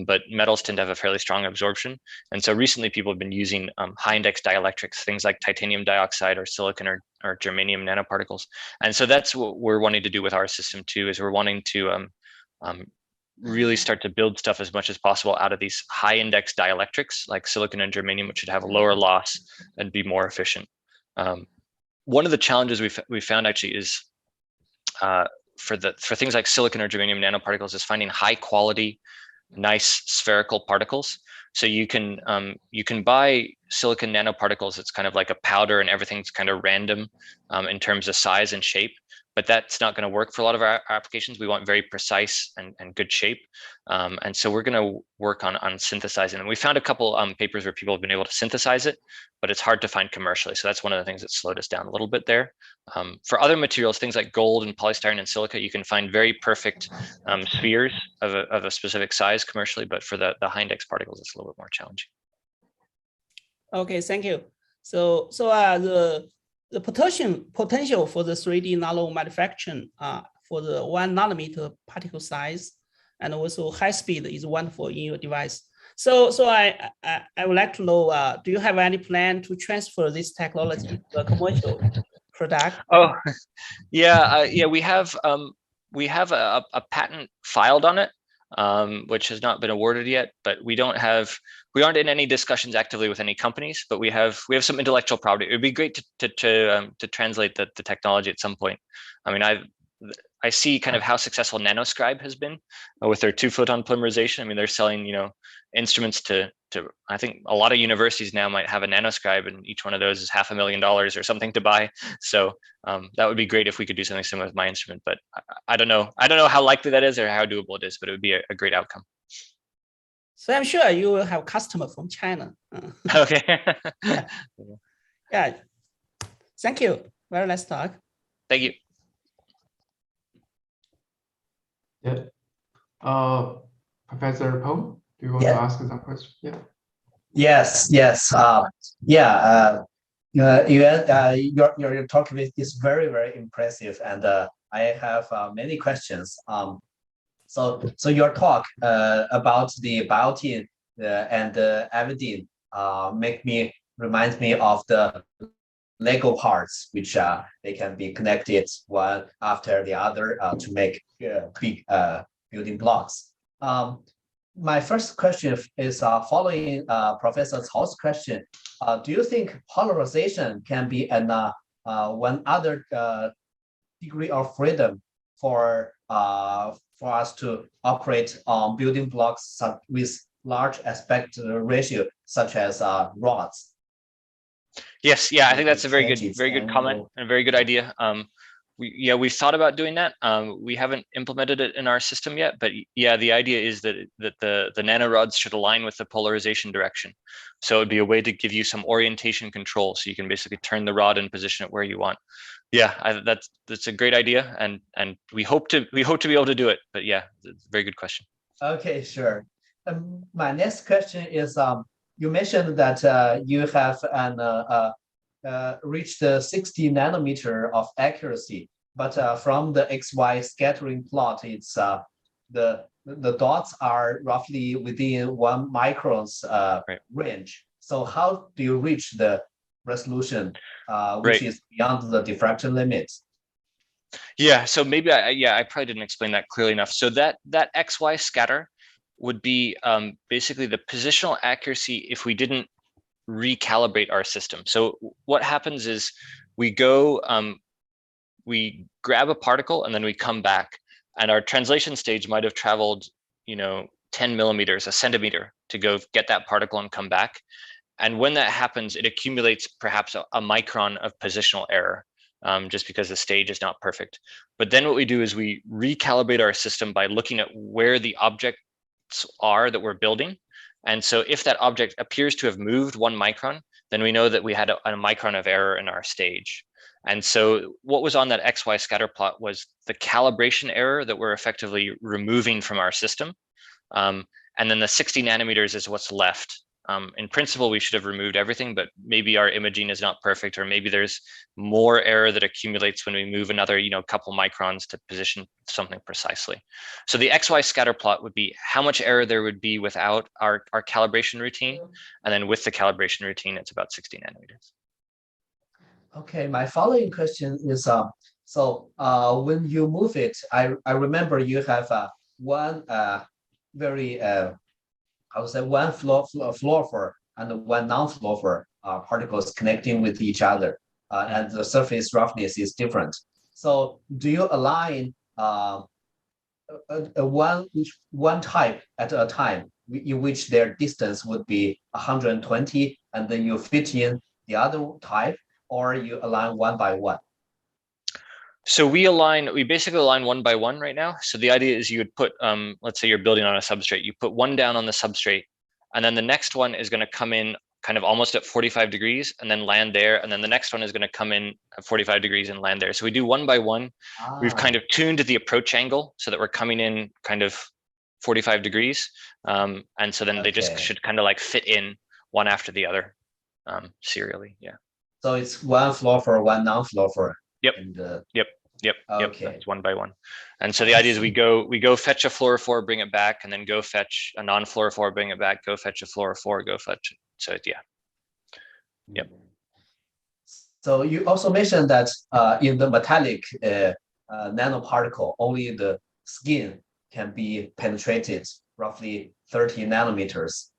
but metals tend to have a fairly strong absorption. And so recently people have been using high index dielectrics, things like titanium dioxide or silicon or germanium nanoparticles. And so that's what we're wanting to do with our system too, is we're wanting to really start to build stuff as much as possible out of these high index dielectrics like silicon and germanium, which should have a lower loss and be more efficient. One of the challenges we found actually is for things like silicon or germanium nanoparticles is finding high quality, nice spherical particles. So you can buy silicon nanoparticles. It's kind of like a powder, and everything's kind of random in terms of size and shape. But that's not going to work for a lot of our applications. We want very precise and good shape. And so we're going to work on synthesizing. And we found a couple papers where people have been able to synthesize it, but it's hard to find commercially. So that's one of the things that slowed us down a little bit there. For other materials, things like gold and polystyrene and silica, you can find very perfect spheres of a specific size commercially, but for the high index particles, it's a little bit more challenging. Okay, thank you. So the potential for the 3D nano manufacturing for the 1 nanometer particle size and also high speed is wonderful in your device. So I would like to know, do you have any plan to transfer this technology to a commercial product? Oh, yeah, we have a patent filed on it. which has not been awarded yet, but we aren't in any discussions actively with any companies, but we have some intellectual property. It would be great to translate the technology at some point. I mean, I see kind of how successful Nanoscribe has been with their 2-photon polymerization. I mean, they're selling, instruments to I think a lot of universities now might have a Nanoscribe, and each one of those is $500,000 or something to buy. So that would be great if we could do something similar with my instrument, but I don't know how likely that is or how doable it is, but it would be a great outcome. So I'm sure you will have customer from China. Okay. Yeah. Thank you. Very nice talk. Thank you. Yeah. Professor Peng, do you want to ask some questions? Yeah. Yes. Your talk is very, very impressive, and I have many questions. So your talk about the Biotin and the Avidin reminds me of the Lego parts, which they can be connected one after the other to make big building blocks. My first question is following Professor Cao's question. Do you think polarization can be one other degree of freedom for us to operate on building blocks with large aspect ratio, such as rods? Yes, yeah, I think that's a very good comment and a very good idea. We've thought about doing that. We haven't implemented it in our system yet, but yeah, the idea is that the nanorods should align with the polarization direction. So it'd be a way to give you some orientation control, so you can basically turn the rod and position it where you want. Yeah, that's a great idea, and we hope to be able to do it. But yeah, it's a very good question. Okay, sure. My next question is, you mentioned that you have reached the 60 nanometer of accuracy, but from the XY scattering plot, it's the dots are roughly within 1 micron's range. So how do you reach the resolution which is beyond the diffraction limit? Yeah, so maybe I probably didn't explain that clearly enough. So that XY scatter would be basically the positional accuracy if we didn't recalibrate our system. So what happens is we go, we grab a particle and then we come back, and our translation stage might have traveled, 10 millimeters, a centimeter, to go get that particle and come back. And when that happens, it accumulates perhaps a micron of positional error, just because the stage is not perfect. But then what we do is we recalibrate our system by looking at where the objects are that we're building. And so if that object appears to have moved 1 micron, then we know that we had a micron of error in our stage. And so what was on that XY scatter plot was the calibration error that we're effectively removing from our system. And then the 60 nanometers is what's left. In principle, we should have removed everything, but maybe our imaging is not perfect, or maybe there's more error that accumulates when we move another, couple microns to position something precisely. So the XY scatter plot would be how much error there would be without our calibration routine. And then with the calibration routine, it's about 60 nanometers. Okay, my following question is, when you move it, I remember you have one very I would say one fluorophore and one non-fluorophore particles connecting with each other, and the surface roughness is different. So do you align one type at a time, in which their distance would be 120, and then you fit in the other type, or you align one by one? So we basically align one by one right now. So the idea is you would put, let's say you're building on a substrate, you put one down on the substrate, and then the next one is going to come in kind of almost at 45 degrees and then land there. And then the next one is going to come in at 45 degrees and land there. So we do one by one. We've kind of tuned the approach angle so that we're coming in kind of 45 degrees. And so then they just should kind of like fit in one after the other serially. Yeah. So it's one fluorophore, one non-fluorophore. Yep. Yep. That's one by one. And so the idea is we go fetch a fluorophore, bring it back, and then go fetch a non-fluorophore, bring it back, go fetch a fluorophore, go fetch it. So yeah. Yep. So you also mentioned that in the metallic nanoparticle, only the skin can be penetrated roughly 30 nanometers.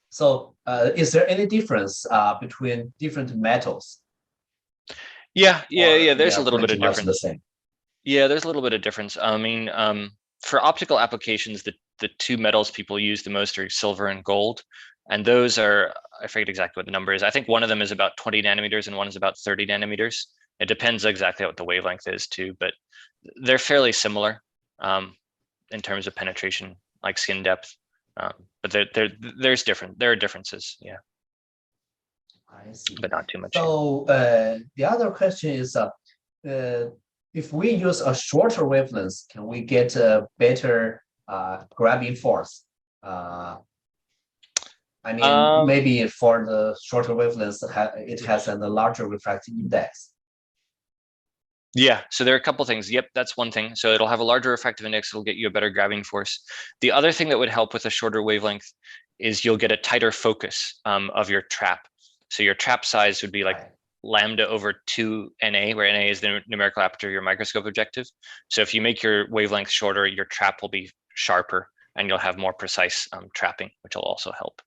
So is there any difference between different metals? Yeah. There's a little bit of The difference. same. Yeah, there's a little bit of difference. I mean, for optical applications, the two metals people use the most are silver and gold. And those are, I forget exactly what the number is. I think one of them is about 20 nanometers and one is about 30 nanometers. It depends exactly what the wavelength is too, but they're fairly similar in terms of penetration, like skin depth. But there are differences, yeah. I see. But not too much. So the other question is, if we use a shorter wavelength, can we get a better grabbing force? I mean, maybe for the shorter wavelengths, it has a larger refractive index. Yeah, so there are a couple things. Yep, that's one thing. So it'll have a larger refractive index. It'll get you a better grabbing force. The other thing that would help with a shorter wavelength is you'll get a tighter focus of your trap. So your trap size would be like lambda over 2Na, where Na is the numerical aperture of your microscope objective. So if you make your wavelength shorter, your trap will be sharper and you'll have more precise trapping, which will also help.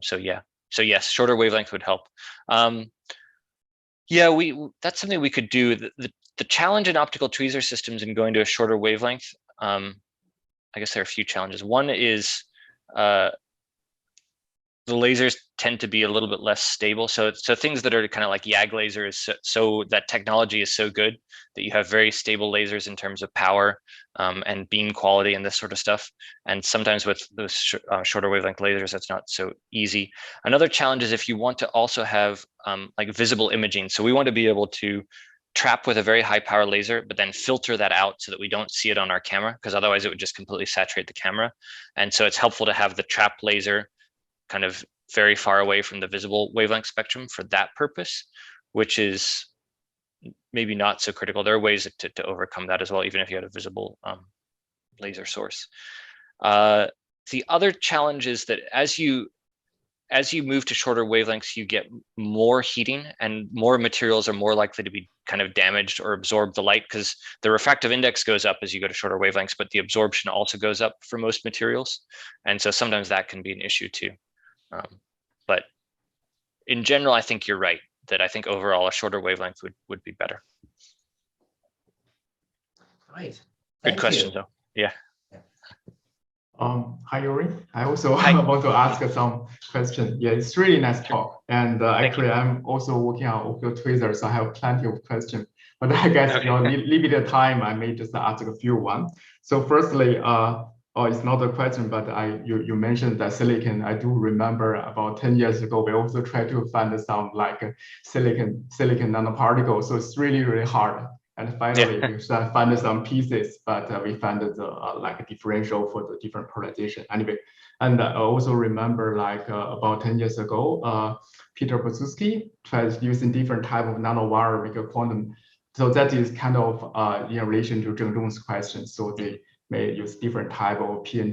So yes, shorter wavelength would help. Yeah, that's something we could do. The challenge in optical tweezer systems in going to a shorter wavelength, I guess there are a few challenges. One is the lasers tend to be a little bit less stable. So things that are kind of like YAG lasers, so that technology is so good that you have very stable lasers in terms of power and beam quality and this sort of stuff. And sometimes with those shorter wavelength lasers, that's not so easy. Another challenge is if you want to also have like visible imaging. So we want to be able to trap with a very high power laser, but then filter that out so that we don't see it on our camera, because otherwise it would just completely saturate the camera. And so it's helpful to have the trap laser kind of very far away from the visible wavelength spectrum for that purpose, which is maybe not so critical. There are ways to overcome that as well, even if you had a visible laser source. The other challenge is that as you move to shorter wavelengths, you get more heating and more materials are more likely to be kind of damaged or absorb the light, because the refractive index goes up as you go to shorter wavelengths, but the absorption also goes up for most materials. And so sometimes that can be an issue too. But in general, I think you're right, that I think overall a shorter wavelength would be better. Right. Good question, though. Yeah. Hi, Yuri. I also want to ask some question. Yeah, it's really nice talk. And actually, I'm also working on optical tweezers, so I have plenty of questions. But I guess limited time, I may just ask a few one. So firstly, it's not a question, but you mentioned that silicon. I do remember about 10 years ago, we also tried to find some like silicon nanoparticles. So it's really hard. And finally, we found some pieces, but we found the like a differential for the different polarization. Anyway, and I also remember like about 10 years ago, Peter Bosuski tried using different type of nanowire make a quantum. So that is kind of in relation to Zheng Zhong's question. So they may use different type of PN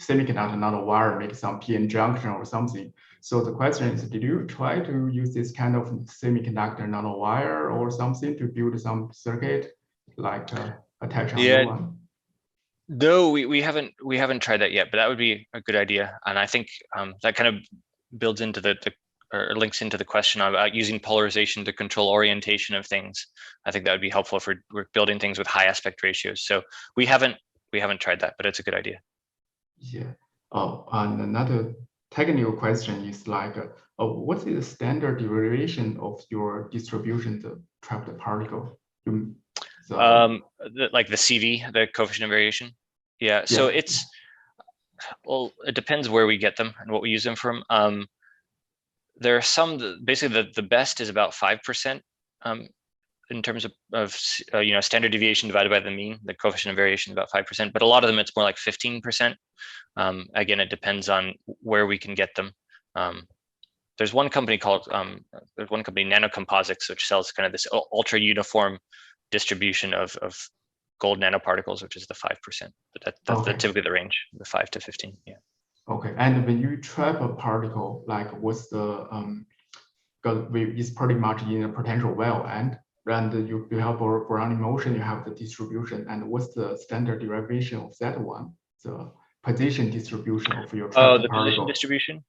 semiconductor nanowire, make some PN junction or something. So the question is, did you try to use this kind of semiconductor nanowire or something to build some circuit like attach on one? No, we haven't tried that yet, but that would be a good idea. And I think that kind of builds into or links into the question about using polarization to control orientation of things. I think that would be helpful if we're building things with high aspect ratios. So we haven't tried that, but it's a good idea. Yeah. Oh, and another technical question is like, what is the standard derivation of your distribution, the trapped particle? Like the CV, the coefficient of variation. Yeah. So it's, well, it depends where we get them and what we use them from. There are some, basically the best is about 5% in terms of standard deviation divided by the mean. The coefficient of variation is about 5%, but a lot of them it's more like 15%. Again, it depends on where we can get them. There's one company called Nanocomposites, which sells kind of this ultra uniform distribution of gold nanoparticles, which is the 5%. But that's typically the range, the 5 to 15. Yeah. Okay, and when you trap a particle, like what's the it's pretty much in a potential well end. and you have for Brownian motion, you have the distribution, and what's the standard derivation of that one? The position distribution of your trapped the particle. position distribution.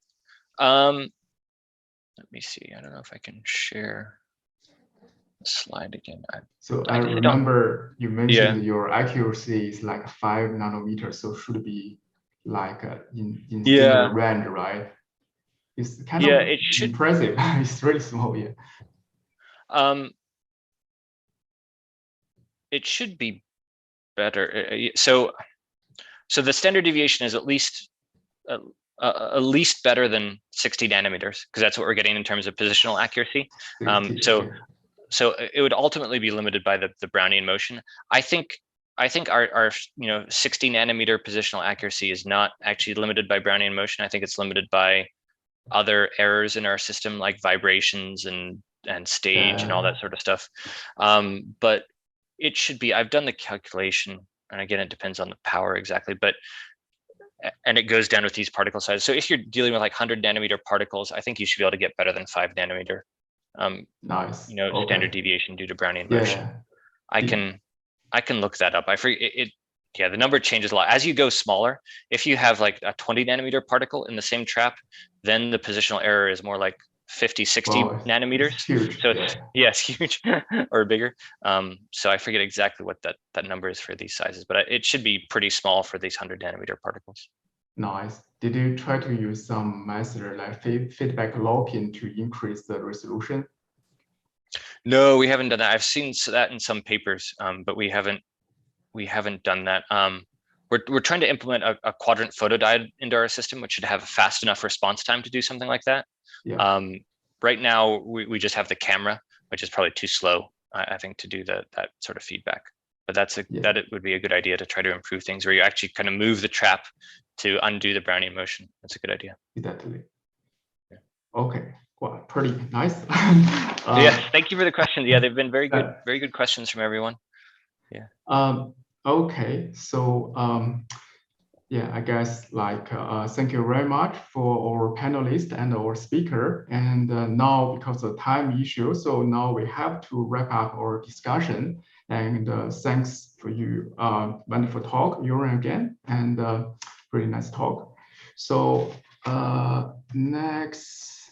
Let me see. I don't know if I can share the slide again. So I remember you mentioned your accuracy is like 5 nanometers, so should be like in similar range, right? It's kind of it should, impressive. It's really small, yeah. It should be better. So the standard deviation is at least better than 60 nanometers, because that's what we're getting in terms of positional accuracy. 60, so it would ultimately be limited by the Brownian motion. I think our 60 nanometer positional accuracy is not actually limited by Brownian motion. I think it's limited by other errors in our system, like vibrations and stage and all that sort of stuff. But it should be. I've done the calculation, and again, it depends on the power exactly, and it goes down with these particle sizes. So if you're dealing with like 100 nanometer particles, I think you should be able to get better than 5 nanometer. Nice. Standard deviation due to Brownian motion. I can look that up. I forget yeah, the number changes a lot as you go smaller. If you have like a 20 nanometer particle in the same trap, then the positional error is more like 50, 60 nanometers. It's huge. So it's huge or bigger. So I forget exactly what that number is for these sizes, but it should be pretty small for these 100 nanometer particles. Nice. Did you try to use some method like feedback looping to increase the resolution? No, we haven't done that. I've seen that in some papers, but we haven't done that. We're trying to implement a quadrant photodiode into our system, which should have a fast enough response time to do something like that. Yeah. Right now, we just have the camera, which is probably too slow, I think, to do that sort of feedback. But that it would be a good idea to try to improve things where you actually kind of move the trap to undo the Brownian motion. That's a good idea. Exactly. Yeah. Okay. Well, pretty nice. Yes, thank you for the questions. Yeah, they've been very good questions from everyone. Yeah. Okay. So yeah, I guess like thank you very much for our panelists and our speaker. And now, because of time issue, so now we have to wrap up our discussion. And thanks for you, wonderful talk, Euan again, and really nice talk. So next,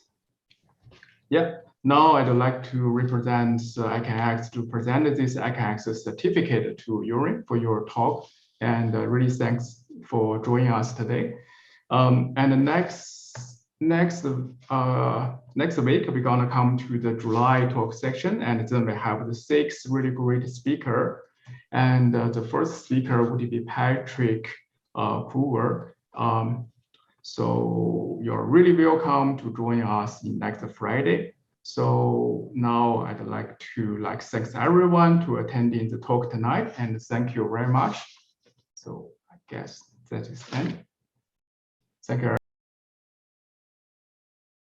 now I'd like to represent ICANX to present this ICANX certificate to Euan for your talk. And really thanks for joining us today. And the next week, we're gonna come to the July talk section, and then we have the 6 really great speaker. And the first speaker would be Patrick Hoover. So you're really welcome to join us next Friday. So now I'd like to thanks everyone to attending the talk tonight, and thank you very much. So I guess that is end. Thank you.